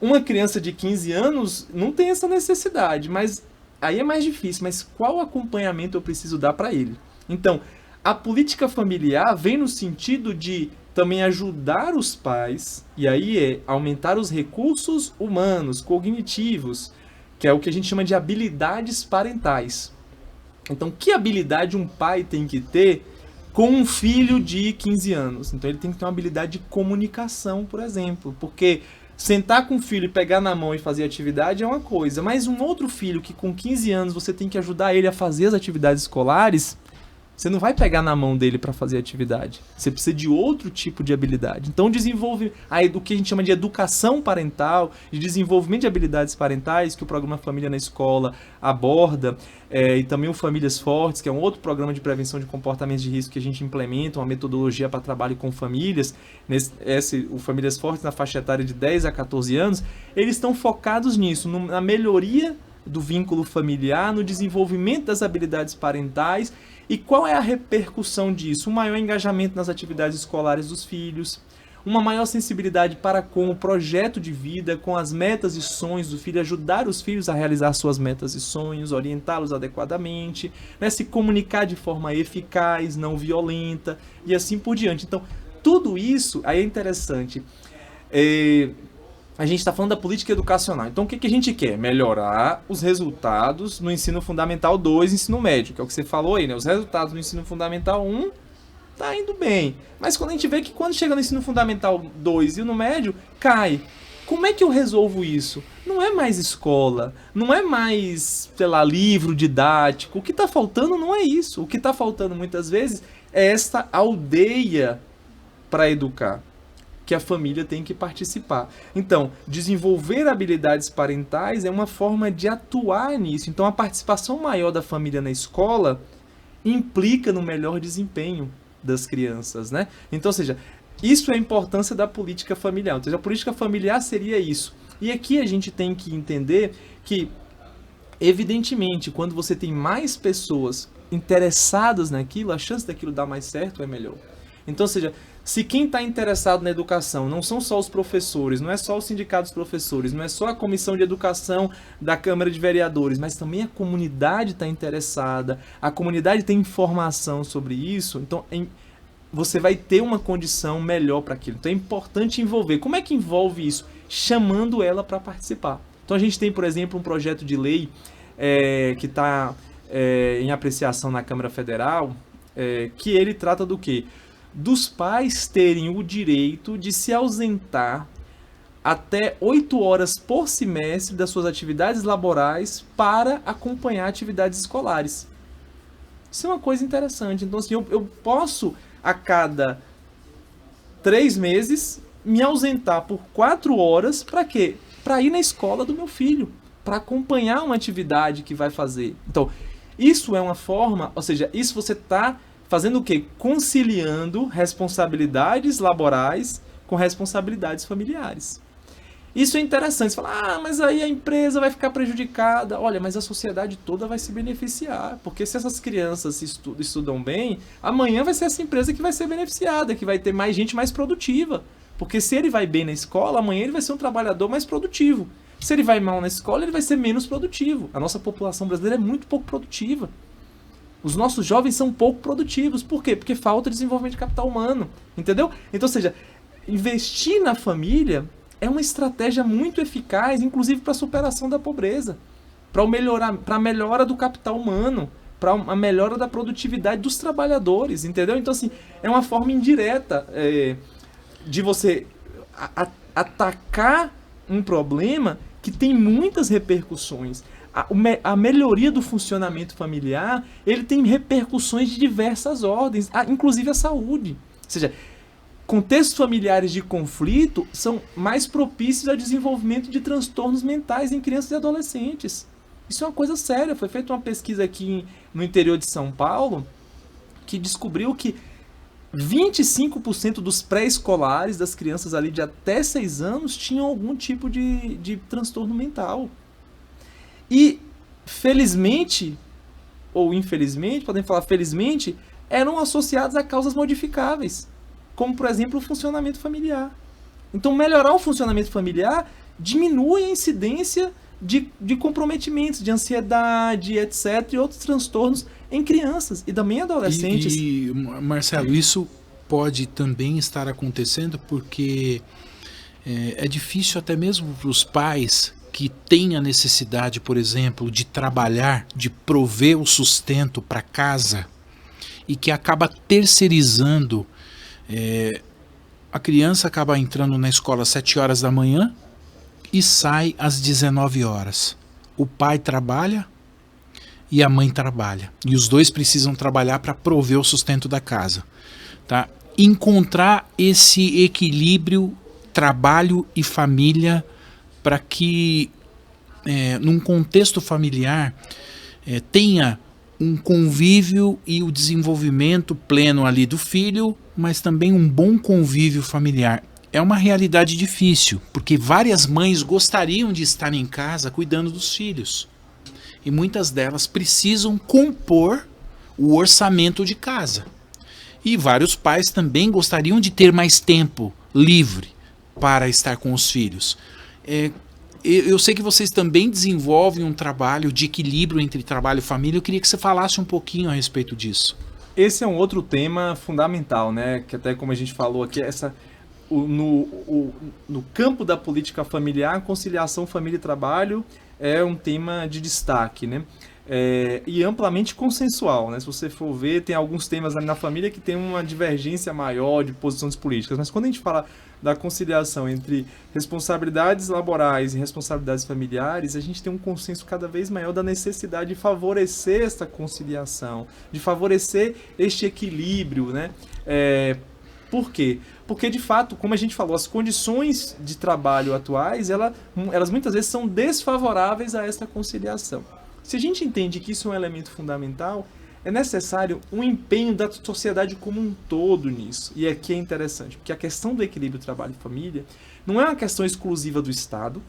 Uma criança de 15 anos não tem essa necessidade, mas aí é mais difícil. Mas qual acompanhamento eu preciso dar para ele? Então, a política familiar vem no sentido de também ajudar os pais, e aí é aumentar os recursos humanos, cognitivos, que é o que a gente chama de habilidades parentais. Então, que habilidade um pai tem que ter com um filho de 15 anos? Então, ele tem que ter uma habilidade de comunicação, por exemplo, porque sentar com o filho e pegar na mão e fazer atividade é uma coisa, mas um outro filho que com 15 anos você tem que ajudar ele a fazer as atividades escolares, você não vai pegar na mão dele para fazer atividade. Você precisa de outro tipo de habilidade. Então desenvolve o que a gente chama de educação parental, de desenvolvimento de habilidades parentais, que o programa Família na Escola aborda, e também o Famílias Fortes, que é um outro programa de prevenção de comportamentos de risco que a gente implementa, uma metodologia para trabalho com famílias. O Famílias Fortes, na faixa etária de 10 a 14 anos, eles estão focados nisso, na melhoria do vínculo familiar, no desenvolvimento das habilidades parentais. E qual é a repercussão disso? Um maior engajamento nas atividades escolares dos filhos, uma maior sensibilidade para com o projeto de vida, com as metas e sonhos do filho, ajudar os filhos a realizar suas metas e sonhos, orientá-los adequadamente, né? Se comunicar de forma eficaz, não violenta e assim por diante. Então, tudo isso aí é interessante. A gente está falando da política educacional. Então, o que a gente quer? Melhorar os resultados no ensino fundamental 2 e ensino médio, que é o que você falou aí, né? Os resultados no ensino fundamental 1 tá indo bem. Mas quando a gente vê que quando chega no ensino fundamental 2 e no médio, cai. Como é que eu resolvo isso? Não é mais escola, não é mais, sei lá, livro didático. O que está faltando não é isso. O que está faltando muitas vezes é esta aldeia para educar, que a família tem que participar. Então, desenvolver habilidades parentais é uma forma de atuar nisso. Então, a participação maior da família na escola implica no melhor desempenho das crianças, né? Então, ou seja, isso é a importância da política familiar. Então, a política familiar seria isso. E aqui a gente tem que entender que, evidentemente, quando você tem mais pessoas interessadas naquilo, a chance daquilo dar mais certo é melhor. Então, ou seja, se quem está interessado na educação não são só os professores, não é só o sindicato dos professores, não é só a comissão de educação da Câmara de Vereadores, mas também a comunidade está interessada, a comunidade tem informação sobre isso, então você vai ter uma condição melhor para aquilo. Então é importante envolver. Como é que envolve isso? Chamando ela para participar. Então a gente tem, por exemplo, um projeto de lei que está em apreciação na Câmara Federal, que ele trata do quê? Dos pais terem o direito de se ausentar até 8 horas por semestre das suas atividades laborais para acompanhar atividades escolares. Isso é uma coisa interessante. Então, assim, eu posso, a cada 3 meses, me ausentar por 4 horas para quê? Para ir na escola do meu filho, para acompanhar uma atividade que vai fazer. Então, isso é uma forma, ou seja, isso você está fazendo o quê? Conciliando responsabilidades laborais com responsabilidades familiares. Isso é interessante. Você fala, mas aí a empresa vai ficar prejudicada. Olha, mas a sociedade toda vai se beneficiar. Porque se essas crianças estudam bem, amanhã vai ser essa empresa que vai ser beneficiada, que vai ter mais gente mais produtiva. Porque se ele vai bem na escola, amanhã ele vai ser um trabalhador mais produtivo. Se ele vai mal na escola, ele vai ser menos produtivo. A nossa população brasileira é muito pouco produtiva. Os nossos jovens são pouco produtivos. Por quê? Porque falta desenvolvimento de capital humano. Entendeu? Então, ou seja, investir na família é uma estratégia muito eficaz, inclusive para a superação da pobreza, para a melhora do capital humano, para a melhora da produtividade dos trabalhadores. Entendeu? Então, assim, é uma forma indireta de você atacar um problema que tem muitas repercussões. A melhoria do funcionamento familiar, ele tem repercussões de diversas ordens, inclusive a saúde. Ou seja, contextos familiares de conflito são mais propícios ao desenvolvimento de transtornos mentais em crianças e adolescentes. Isso é uma coisa séria. Foi feita uma pesquisa aqui no interior de São Paulo que descobriu que 25% dos pré-escolares, das crianças ali de até 6 anos, tinham algum tipo de transtorno mental. E, felizmente, ou infelizmente, podem falar felizmente, eram associados a causas modificáveis, como, por exemplo, o funcionamento familiar. Então, melhorar o funcionamento familiar diminui a incidência de comprometimentos, de ansiedade, etc., e outros transtornos em crianças e também adolescentes. E Marcelo, isso pode também estar acontecendo porque é difícil até mesmo para os pais que têm a necessidade, por exemplo, de trabalhar, de prover o sustento para casa e que acaba terceirizando. A criança acaba entrando na escola às 7 horas da manhã e sai às 19 horas. O pai trabalha e a mãe trabalha. E os dois precisam trabalhar para prover o sustento da casa. Tá? Encontrar esse equilíbrio trabalho e família para que, num contexto familiar, tenha um convívio e o desenvolvimento pleno ali do filho, mas também um bom convívio familiar. É uma realidade difícil, porque várias mães gostariam de estar em casa cuidando dos filhos. E muitas delas precisam compor o orçamento de casa. E vários pais também gostariam de ter mais tempo livre para estar com os filhos. Eu sei que vocês também desenvolvem um trabalho de equilíbrio entre trabalho e família. Eu queria que você falasse um pouquinho a respeito disso. Esse é um outro tema fundamental, né? Que até como a gente falou aqui, no campo da política familiar, conciliação família e trabalho é um tema de destaque, né? E amplamente consensual, né? Se você for ver, tem alguns temas ali na família que tem uma divergência maior de posições políticas, mas quando a gente fala da conciliação entre responsabilidades laborais e responsabilidades familiares, a gente tem um consenso cada vez maior da necessidade de favorecer essa conciliação, de favorecer este equilíbrio, né? Por quê? Porque, de fato, como a gente falou, as condições de trabalho atuais, elas muitas vezes são desfavoráveis a essa conciliação. Se a gente entende que isso é um elemento fundamental, é necessário um empenho da sociedade como um todo nisso. E aqui é interessante, porque a questão do equilíbrio trabalho e família não é uma questão exclusiva do Estado,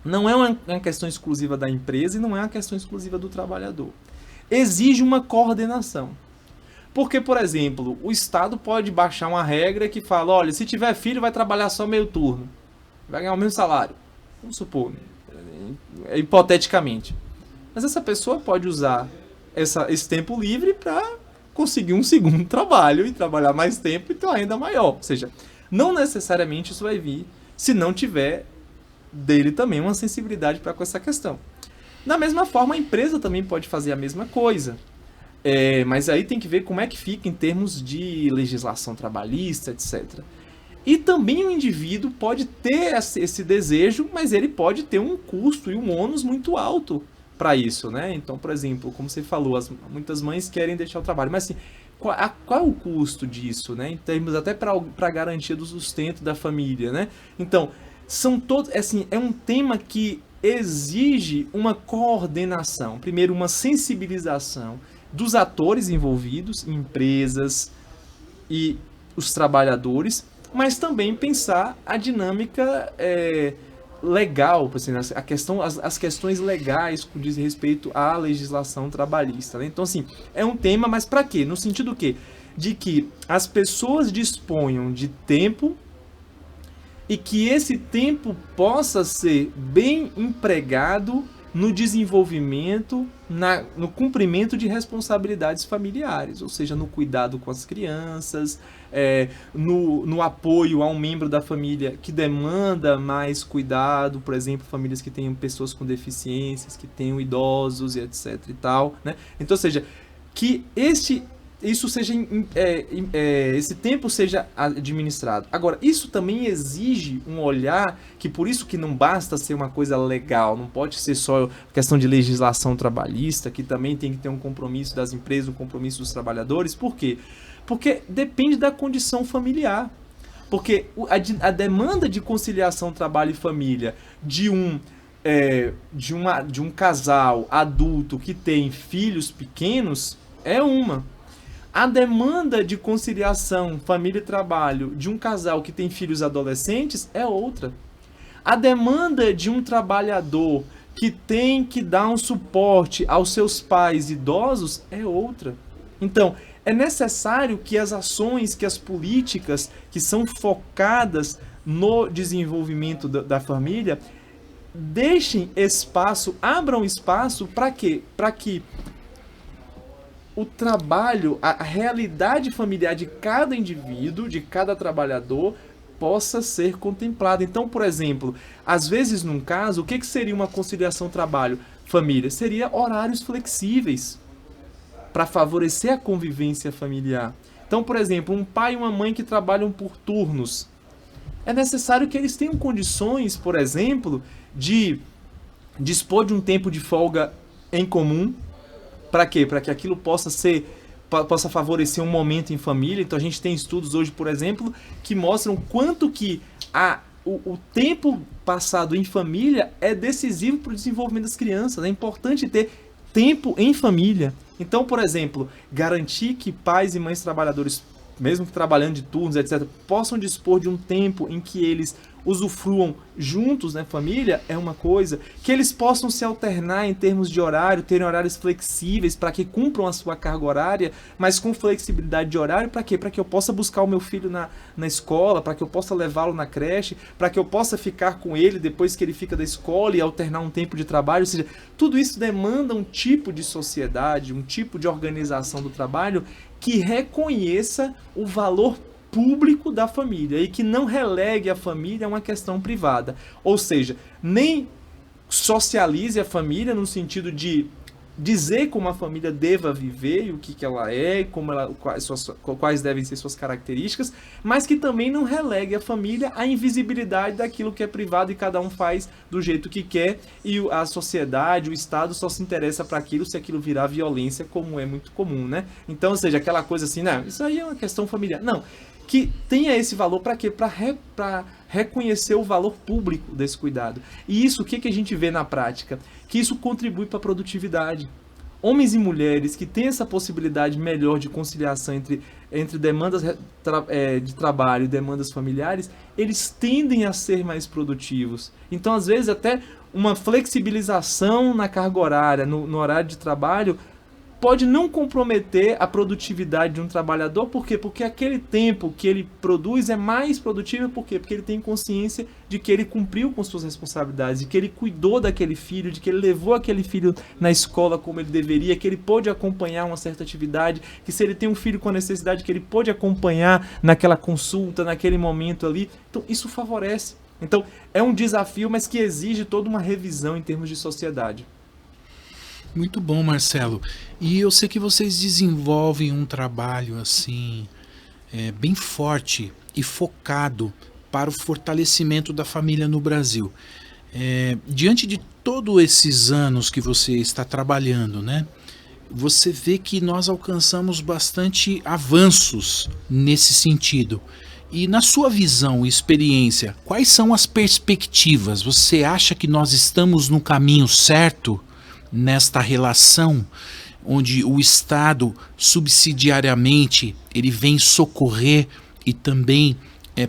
não é uma questão exclusiva da empresa e não é uma questão exclusiva do trabalhador. Exige uma coordenação. Porque, por exemplo, o Estado pode baixar uma regra que fala, olha, se tiver filho vai trabalhar só meio turno, vai ganhar o mesmo salário. Vamos supor, hipoteticamente. Mas essa pessoa pode usar esse tempo livre para conseguir um segundo trabalho e trabalhar mais tempo e ter uma renda maior. Ou seja, não necessariamente isso vai vir se não tiver dele também uma sensibilidade para com essa questão. Da mesma forma, a empresa também pode fazer a mesma coisa. Mas aí tem que ver como é que fica em termos de legislação trabalhista, etc. E também o indivíduo pode ter esse desejo, mas ele pode ter um custo e um ônus muito alto para isso, né? Então, por exemplo, como você falou, muitas mães querem deixar o trabalho, mas assim, qual é o custo disso, né? Em termos até para a garantia do sustento da família, né? Então, é um tema que exige uma coordenação, primeiro uma sensibilização dos atores envolvidos, empresas e os trabalhadores, mas também pensar a dinâmica legal, assim, as questões legais que diz respeito à legislação trabalhista, né? Então, assim, é um tema, mas para quê? No sentido quê? De que as pessoas disponham de tempo e que esse tempo possa ser bem empregado no desenvolvimento, no cumprimento de responsabilidades familiares, ou seja, no cuidado com as crianças, no apoio a um membro da família que demanda mais cuidado, por exemplo, famílias que tenham pessoas com deficiências, que tenham idosos e etc e tal, né? Então, ou seja, que esse tempo seja administrado. Agora, isso também exige um olhar que, por isso que não basta ser uma coisa legal, não pode ser só questão de legislação trabalhista, que também tem que ter um compromisso das empresas, um compromisso dos trabalhadores. Por quê? Porque depende da condição familiar. Porque a demanda de conciliação trabalho e família de um casal adulto que tem filhos pequenos é uma. A demanda de conciliação família e trabalho de um casal que tem filhos adolescentes é outra. A demanda de um trabalhador que tem que dar um suporte aos seus pais idosos é outra. Então, é necessário que as ações, que as políticas que são focadas no desenvolvimento da família deixem espaço, abram espaço para quê? Para que o trabalho, a realidade familiar de cada indivíduo, de cada trabalhador, possa ser contemplada. Então, por exemplo, às vezes num caso, o que seria uma conciliação trabalho-família? Seria horários flexíveis para favorecer a convivência familiar. Então, por exemplo, um pai e uma mãe que trabalham por turnos. É necessário que eles tenham condições, por exemplo, de dispor de um tempo de folga em comum. Para quê? Para que aquilo possa favorecer um momento em família. Então a gente tem estudos hoje, por exemplo, que mostram quanto que o tempo passado em família é decisivo para o desenvolvimento das crianças. É importante ter tempo em família. Então, por exemplo, garantir que pais e mães trabalhadores, mesmo que trabalhando de turnos, etc., possam dispor de um tempo em que eles usufruam juntos, né, família, é uma coisa. Que eles possam se alternar em termos de horário, terem horários flexíveis para que cumpram a sua carga horária, mas com flexibilidade de horário, para quê? Para que eu possa buscar o meu filho na escola, para que eu possa levá-lo na creche, para que eu possa ficar com ele depois que ele fica da escola e alternar um tempo de trabalho. Ou seja, tudo isso demanda um tipo de sociedade, um tipo de organização do trabalho que reconheça o valor público da família e que não relegue a família a uma questão privada. Ou seja, nem socialize a família no sentido de dizer como a família deva viver e o que ela é, quais devem ser suas características, mas que também não relegue a família à invisibilidade daquilo que é privado e cada um faz do jeito que quer e a sociedade, o Estado só se interessa para aquilo se aquilo virar violência, como é muito comum, né? Então, ou seja, aquela coisa assim, não, isso aí é uma questão familiar. Não, que tenha esse valor para quê? Para reconhecer o valor público desse cuidado. E isso, o que a gente vê na prática? Que isso contribui para a produtividade. Homens e mulheres que têm essa possibilidade melhor de conciliação entre demandas de trabalho e demandas familiares, eles tendem a ser mais produtivos. Então, às vezes, até uma flexibilização na carga horária, no horário de trabalho, pode não comprometer a produtividade de um trabalhador. Por quê? Porque aquele tempo que ele produz é mais produtivo. Por quê? Porque ele tem consciência de que ele cumpriu com suas responsabilidades, de que ele cuidou daquele filho, de que ele levou aquele filho na escola como ele deveria, que ele pôde acompanhar uma certa atividade, que se ele tem um filho com necessidade, que ele pôde acompanhar naquela consulta, naquele momento ali. Então, isso favorece. Então, é um desafio, mas que exige toda uma revisão em termos de sociedade. Muito bom, Marcelo. E eu sei que vocês desenvolvem um trabalho assim bem forte e focado para o fortalecimento da família no Brasil. Diante de todos esses anos que você está trabalhando, né? Você vê que nós alcançamos bastante avanços nesse sentido. E na sua visão e experiência, quais são as perspectivas? Você acha que nós estamos no caminho certo nesta relação onde o Estado subsidiariamente ele vem socorrer e também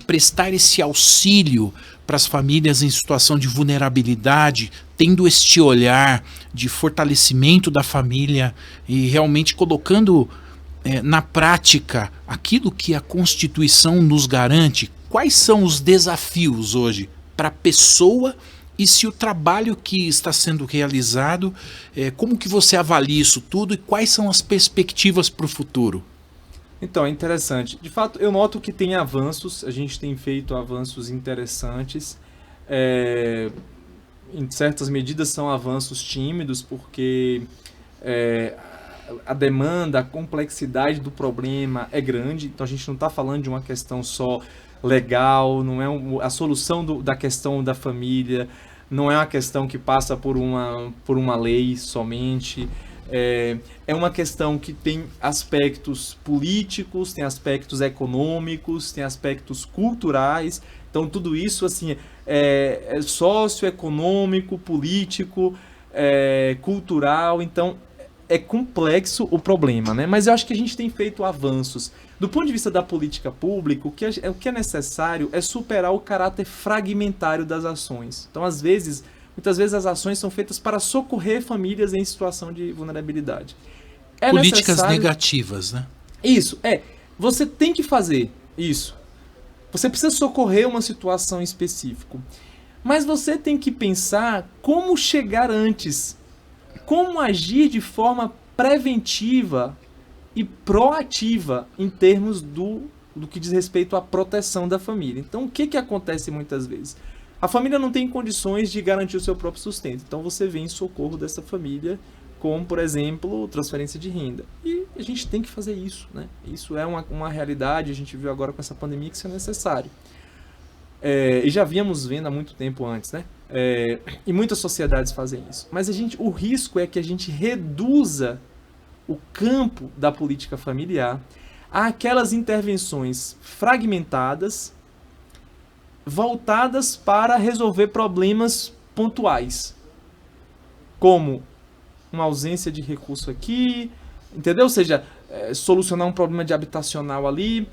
prestar esse auxílio para as famílias em situação de vulnerabilidade, tendo este olhar de fortalecimento da família e realmente colocando na prática aquilo que a Constituição nos garante? Quais são os desafios hoje para a pessoa? E se o trabalho que está sendo realizado, como que você avalia isso tudo e quais são as perspectivas para o futuro? Então, é interessante. De fato, eu noto que tem avanços, a gente tem feito avanços interessantes. Em certas medidas são avanços tímidos, porque a demanda, a complexidade do problema é grande. Então, a gente não está falando de uma questão só legal, não é a solução da questão da família, não é uma questão que passa por uma lei somente, é uma questão que tem aspectos políticos, tem aspectos econômicos, tem aspectos culturais. Então tudo isso assim é socioeconômico, político, cultural. Então é complexo o problema, né? Mas eu acho que a gente tem feito avanços. Do ponto de vista da política pública, o que é necessário é superar o caráter fragmentário das ações. Então, muitas vezes as ações são feitas para socorrer famílias em situação de vulnerabilidade. Políticas negativas, né? Isso, você tem que fazer isso. Você precisa socorrer uma situação específica. Mas você tem que pensar como chegar antes, como agir de forma preventiva e proativa em termos do que diz respeito à proteção da família. Então, o que acontece muitas vezes? A família não tem condições de garantir o seu próprio sustento. Então, você vem em socorro dessa família com, por exemplo, transferência de renda. E a gente tem que fazer isso, né? Isso é uma realidade, a gente viu agora com essa pandemia que isso é necessário. E já víamos vendo há muito tempo antes, né? E muitas sociedades fazem isso. Mas o risco é que a gente reduza o campo da política familiar àquelas intervenções fragmentadas, voltadas para resolver problemas pontuais, como uma ausência de recurso aqui, entendeu? Ou seja, solucionar um problema de habitacional ali,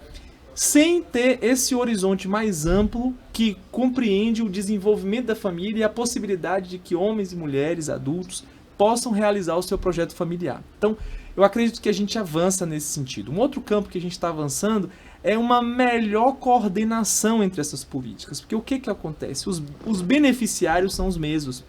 sem ter esse horizonte mais amplo que compreende o desenvolvimento da família e a possibilidade de que homens e mulheres, adultos, possam realizar o seu projeto familiar. Então, eu acredito que a gente avança nesse sentido. Um outro campo que a gente está avançando é uma melhor coordenação entre essas políticas. Porque o que acontece? Os beneficiários são os mesmos.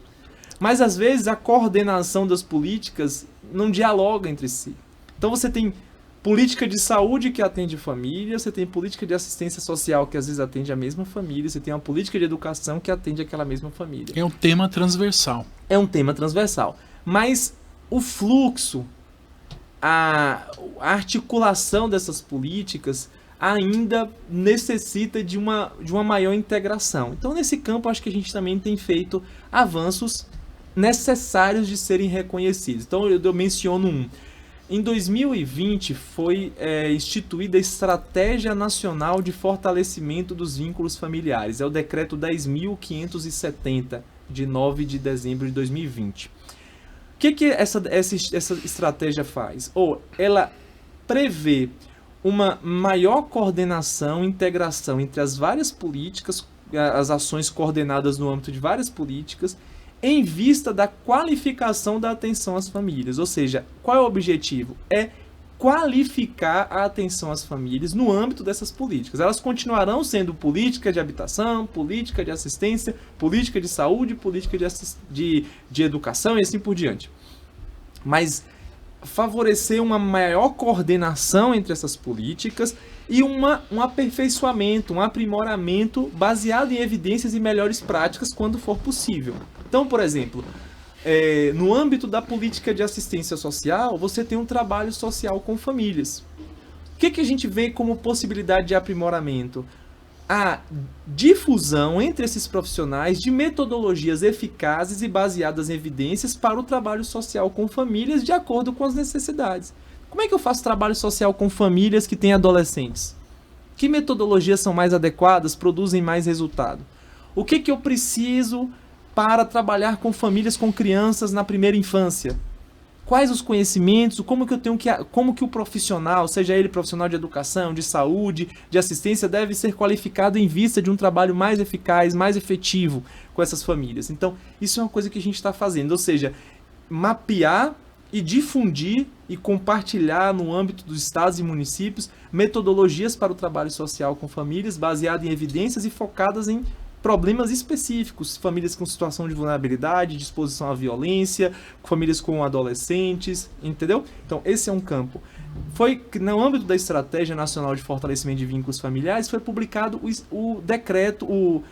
Mas, às vezes, a coordenação das políticas não dialoga entre si. Então, você tem política de saúde que atende a família, você tem política de assistência social que às vezes atende a mesma família, você tem uma política de educação que atende aquela mesma família. É um tema transversal. É um tema transversal. Mas o fluxo, a articulação dessas políticas ainda necessita de uma maior integração. Então, nesse campo, acho que a gente também tem feito avanços necessários de serem reconhecidos. Então, eu menciono um. Em 2020, foi instituída a Estratégia Nacional de Fortalecimento dos Vínculos Familiares. É o Decreto 10.570, de 9 de dezembro de 2020. O que essa estratégia faz? Ela prevê uma maior coordenação e integração entre as várias políticas, as ações coordenadas no âmbito de várias políticas, em vista da qualificação da atenção às famílias. Ou seja, qual é o objetivo? É qualificar a atenção às famílias no âmbito dessas políticas. Elas continuarão sendo política de habitação, política de assistência, política de saúde, política de educação e assim por diante. Mas favorecer uma maior coordenação entre essas políticas e um aperfeiçoamento, um aprimoramento baseado em evidências e melhores práticas quando for possível. Então, por exemplo, no âmbito da política de assistência social, você tem um trabalho social com famílias. O que a gente vê como possibilidade de aprimoramento? A difusão entre esses profissionais de metodologias eficazes e baseadas em evidências para o trabalho social com famílias de acordo com as necessidades. Como é que eu faço trabalho social com famílias que têm adolescentes? Que metodologias são mais adequadas, produzem mais resultado? O que eu preciso para trabalhar com famílias com crianças na primeira infância? Quais os conhecimentos, como que o profissional, seja ele profissional de educação, de saúde, de assistência, deve ser qualificado em vista de um trabalho mais eficaz, mais efetivo com essas famílias. Então, isso é uma coisa que a gente está fazendo, ou seja, mapear e difundir e compartilhar no âmbito dos estados e municípios metodologias para o trabalho social com famílias baseadas em evidências e focadas em problemas específicos, famílias com situação de vulnerabilidade, de exposição à violência, famílias com adolescentes, entendeu? Então, esse é um campo. Foi no âmbito da Estratégia Nacional de Fortalecimento de Vínculos Familiares, foi publicado o decreto,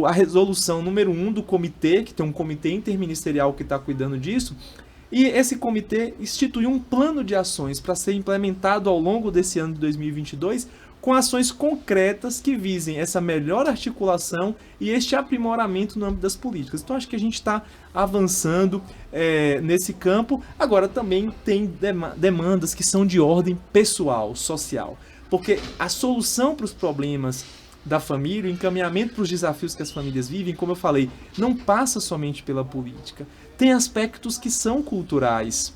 a resolução número 1 do comitê, que tem um comitê interministerial que está cuidando disso, e esse comitê instituiu um plano de ações para ser implementado ao longo desse ano de 2022, com ações concretas que visem essa melhor articulação e este aprimoramento no âmbito das políticas. Então, acho que a gente está avançando nesse campo. Agora, também tem demandas que são de ordem pessoal, social, porque a solução para os problemas da família, o encaminhamento para os desafios que as famílias vivem, como eu falei, não passa somente pela política. Tem aspectos que são culturais.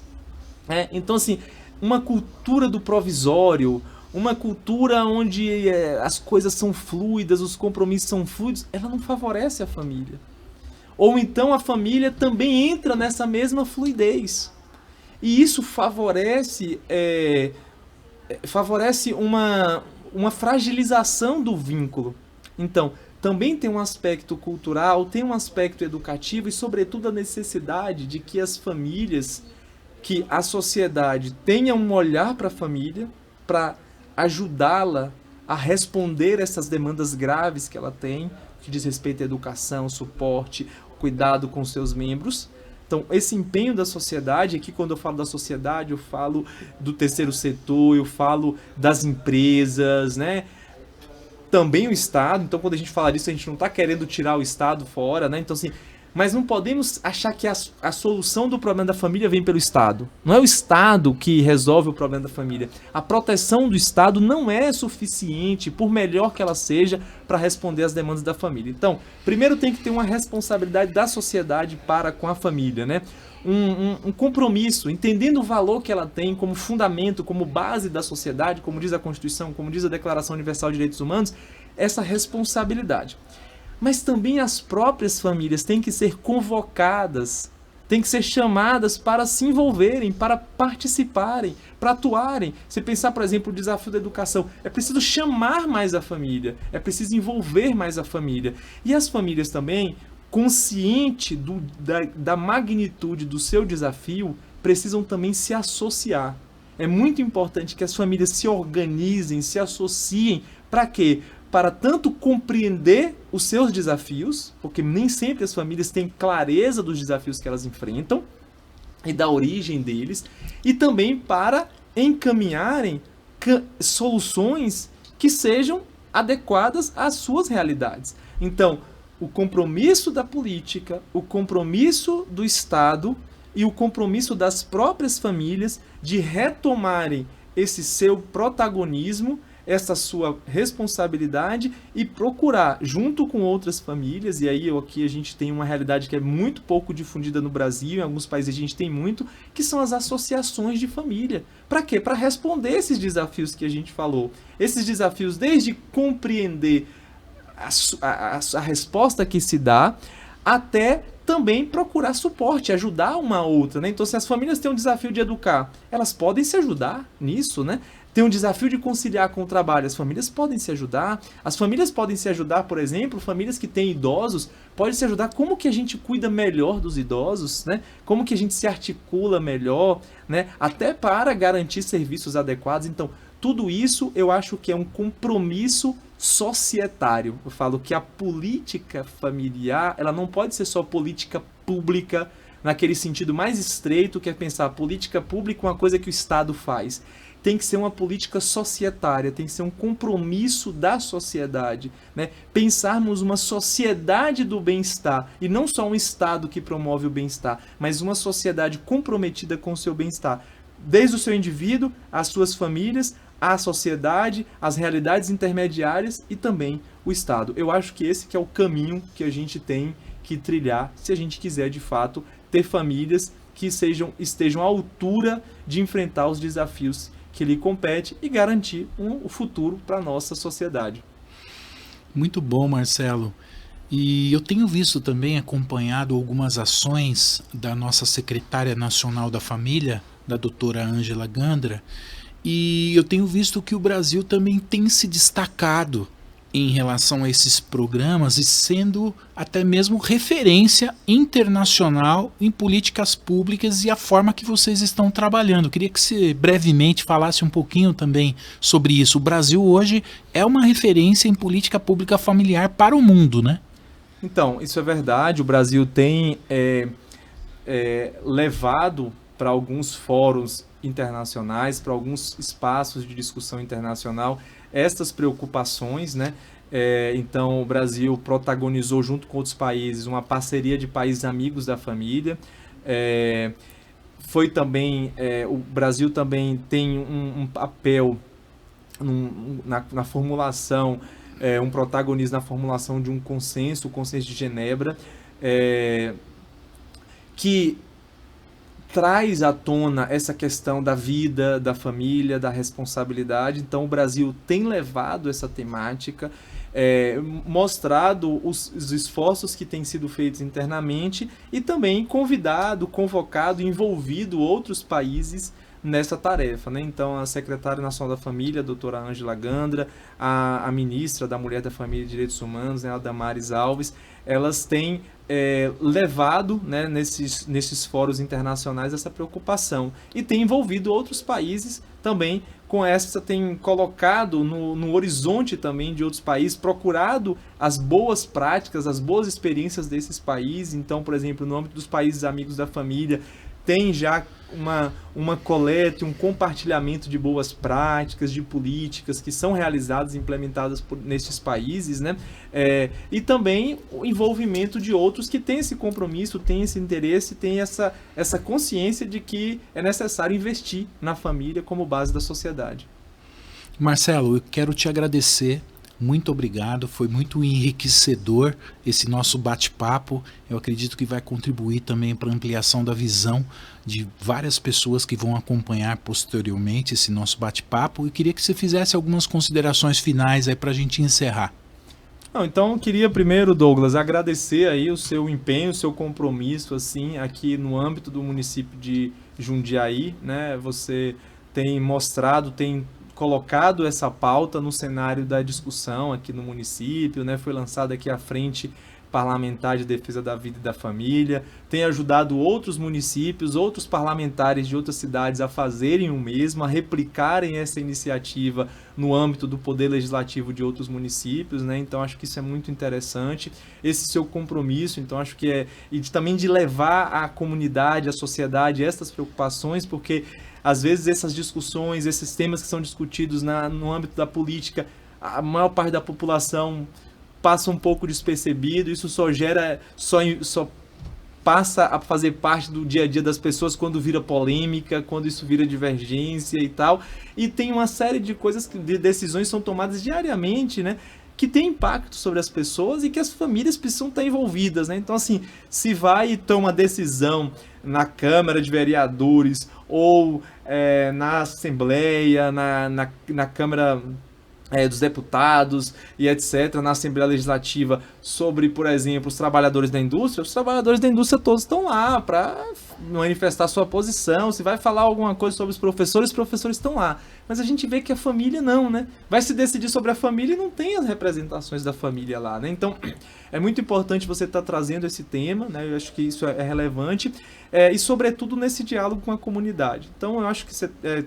Então, assim, uma cultura do provisório, uma cultura onde as coisas são fluidas, os compromissos são fluidos, ela não favorece a família. Ou então a família também entra nessa mesma fluidez. E isso favorece uma fragilização do vínculo. Então, também tem um aspecto cultural, tem um aspecto educativo e, sobretudo, a necessidade de que as famílias, que a sociedade tenha um olhar para a família, para ajudá-la a responder essas demandas graves que ela tem, que diz respeito à educação, suporte, cuidado com seus membros. Então, esse empenho da sociedade, aqui quando eu falo da sociedade, eu falo do terceiro setor, eu falo das empresas, né? Também o Estado. Então, quando a gente fala disso, a gente não está querendo tirar o Estado fora, né? Então, assim, mas não podemos achar que a solução do problema da família vem pelo Estado. Não é o Estado que resolve o problema da família. A proteção do Estado não é suficiente, por melhor que ela seja, para responder às demandas da família. Então, primeiro tem que ter uma responsabilidade da sociedade para com a família, né? Um compromisso, entendendo o valor que ela tem como fundamento, como base da sociedade, como diz a Constituição, como diz a Declaração Universal de Direitos Humanos, essa responsabilidade. Mas também as próprias famílias têm que ser convocadas, têm que ser chamadas para se envolverem, para participarem, para atuarem. Se pensar, por exemplo, o desafio da educação, é preciso chamar mais a família, é preciso envolver mais a família. E as famílias também, consciente da magnitude do seu desafio, precisam também se associar. É muito importante que as famílias se organizem, se associem. Para quê? Para tanto compreender os seus desafios, porque nem sempre as famílias têm clareza dos desafios que elas enfrentam e da origem deles, e também para encaminharem soluções que sejam adequadas às suas realidades. Então, o compromisso da política, o compromisso do Estado e o compromisso das próprias famílias de retomarem esse seu protagonismo, essa sua responsabilidade e procurar, junto com outras famílias, e aí aqui a gente tem uma realidade que é muito pouco difundida no Brasil, em alguns países a gente tem muito, que são as associações de família. Para quê? Para responder esses desafios que a gente falou. Esses desafios desde compreender a resposta que se dá, até também procurar suporte, ajudar uma a outra, né? Então, se as famílias têm um desafio de educar, elas podem se ajudar nisso, né? Tem um desafio de conciliar com o trabalho, as famílias podem se ajudar. As famílias podem se ajudar, por exemplo, famílias que têm idosos, podem se ajudar como que a gente cuida melhor dos idosos, né? Como que a gente se articula melhor, né? Até para garantir serviços adequados. Então, tudo isso eu acho que é um compromisso societário. Eu falo que a política familiar, ela não pode ser só política pública, naquele sentido mais estreito, que é pensar a política pública uma coisa que o Estado faz. Tem que ser uma política societária, tem que ser um compromisso da sociedade, né? Pensarmos uma sociedade do bem-estar, e não só um Estado que promove o bem-estar, mas uma sociedade comprometida com o seu bem-estar, desde o seu indivíduo, as suas famílias, a sociedade, as realidades intermediárias e também o Estado. Eu acho que esse que é o caminho que a gente tem que trilhar se a gente quiser, de fato, ter famílias que estejam à altura de enfrentar os desafios que lhe compete e garantir o futuro para a nossa sociedade. Muito bom, Marcelo. E eu tenho visto também, acompanhado algumas ações da nossa secretária nacional da família, da doutora Ângela Gandra, e eu tenho visto que o Brasil também tem se destacado em relação a esses programas e sendo até mesmo referência internacional em políticas públicas e a forma que vocês estão trabalhando. Queria que você brevemente falasse um pouquinho também sobre isso. O Brasil hoje é uma referência em política pública familiar para o mundo, né? Então, isso é verdade. O Brasil tem levado para alguns fóruns internacionais, para alguns espaços de discussão internacional, estas preocupações, né? Então, o Brasil protagonizou, junto com outros países, uma parceria de países amigos da família. Foi também, o Brasil também tem um papel na formulação, um protagonismo na formulação de um consenso, o Consenso de Genebra, que traz à tona essa questão da vida, da família, da responsabilidade. Então, o Brasil tem levado essa temática, mostrado os esforços que têm sido feitos internamente e também convidado, convocado, envolvido outros países nessa tarefa, né? Então, a secretária nacional da família, a doutora Ângela Gandra, a ministra da Mulher, da Família e Direitos Humanos, né, a Damares Alves, elas têm levado, né, nesses fóruns internacionais essa preocupação e tem envolvido outros países também com essa, tem colocado no horizonte também de outros países, procurado as boas práticas, as boas experiências desses países. Então, por exemplo, no âmbito dos países amigos da família, tem já uma coleta, um compartilhamento de boas práticas, de políticas que são realizadas e implementadas nesses países, né? E também o envolvimento de outros que têm esse compromisso, têm esse interesse, têm essa consciência de que é necessário investir na família como base da sociedade. Marcelo, eu quero te agradecer. Muito obrigado, foi muito enriquecedor esse nosso bate-papo. Eu acredito que vai contribuir também para a ampliação da visão de várias pessoas que vão acompanhar posteriormente esse nosso bate-papo. E queria que você fizesse algumas considerações finais aí para a gente encerrar. Então, eu queria primeiro, Douglas, agradecer aí o seu empenho, o seu compromisso assim, aqui no âmbito do município de Jundiaí, né? Você tem mostrado, tem colocado essa pauta no cenário da discussão aqui no município, né? Foi lançada aqui a Frente Parlamentar de Defesa da Vida e da Família, tem ajudado outros municípios, outros parlamentares de outras cidades a fazerem o mesmo, a replicarem essa iniciativa no âmbito do Poder Legislativo de outros municípios, né? Então acho que isso é muito interessante, esse seu compromisso, então acho que e também de levar à comunidade, à sociedade essas preocupações, porque às vezes essas discussões, esses temas que são discutidos no âmbito da política, a maior parte da população passa um pouco despercebido, isso só passa a fazer parte do dia a dia das pessoas quando vira polêmica, quando isso vira divergência e tal. E tem uma série de coisas, de decisões que são tomadas diariamente, né? Que tem impacto sobre as pessoas e que as famílias precisam estar envolvidas, né? Então, assim, se vai e toma decisão na Câmara de Vereadores ou na Assembleia, na Câmara dos Deputados e etc., na Assembleia Legislativa, sobre, por exemplo, os trabalhadores da indústria todos estão lá para manifestar sua posição. Se vai falar alguma coisa sobre os professores estão lá. Mas a gente vê que a família não, né? Vai se decidir sobre a família e não tem as representações da família lá, né? Então, é muito importante você estar trazendo esse tema, né? Eu acho que isso é relevante, e sobretudo nesse diálogo com a comunidade. Então, eu acho que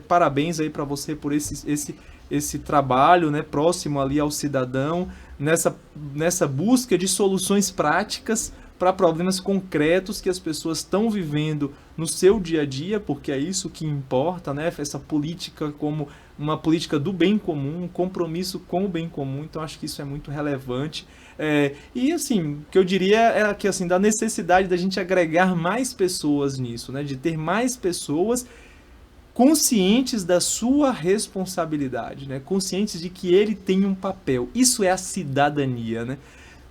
parabéns aí para você por esse trabalho, né, próximo ali ao cidadão, nessa busca de soluções práticas para problemas concretos que as pessoas estão vivendo no seu dia a dia, porque é isso que importa, né? Essa política como uma política do bem comum, um compromisso com o bem comum. Então acho que isso é muito relevante. E assim, o que eu diria é que assim, da necessidade da gente agregar mais pessoas nisso, né? De ter mais pessoas conscientes da sua responsabilidade, né? Conscientes de que ele tem um papel. Isso é a cidadania, né?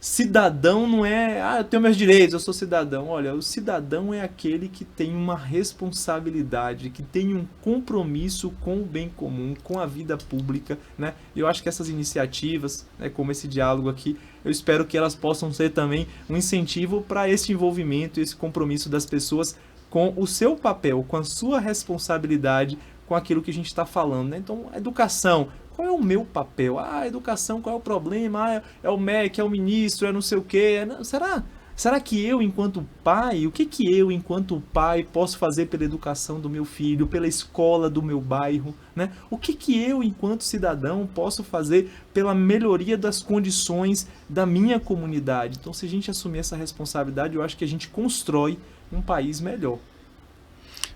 Cidadão não é, eu tenho meus direitos, eu sou cidadão. Olha, o cidadão é aquele que tem uma responsabilidade, que tem um compromisso com o bem comum, com a vida pública, né? E eu acho que essas iniciativas, né, como esse diálogo aqui, eu espero que elas possam ser também um incentivo para esse envolvimento, esse compromisso das pessoas com o seu papel, com a sua responsabilidade, com aquilo que a gente está falando, né? Então, a educação, qual é o meu papel? A educação, qual é o problema? É o MEC, é o ministro, é não sei o quê. Será que eu, enquanto pai, o que eu, enquanto pai, posso fazer pela educação do meu filho, pela escola do meu bairro, né? O que eu, enquanto cidadão, posso fazer pela melhoria das condições da minha comunidade? Então, se a gente assumir essa responsabilidade, eu acho que a gente constrói um país melhor.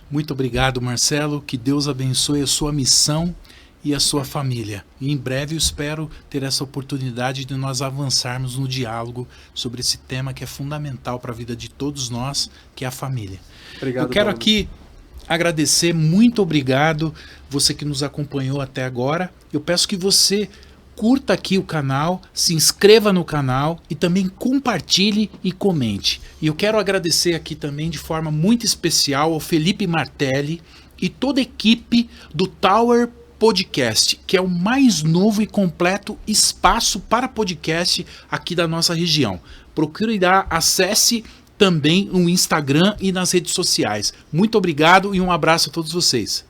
Muito obrigado, Marcelo. Que Deus abençoe a sua missão e a sua família. E em breve eu espero ter essa oportunidade de nós avançarmos no diálogo sobre esse tema que é fundamental para a vida de todos nós, que é a família. Obrigado, eu quero Paulo. aqui agradecer, muito obrigado você que nos acompanhou até agora. Eu peço que você curta aqui o canal, se inscreva no canal e também compartilhe e comente. E eu quero agradecer aqui também de forma muito especial ao Felipe Martelli e toda a equipe do Tower Podcast, que é o mais novo e completo espaço para podcast aqui da nossa região. Procure dar acesse também no Instagram e nas redes sociais. Muito obrigado e um abraço a todos vocês.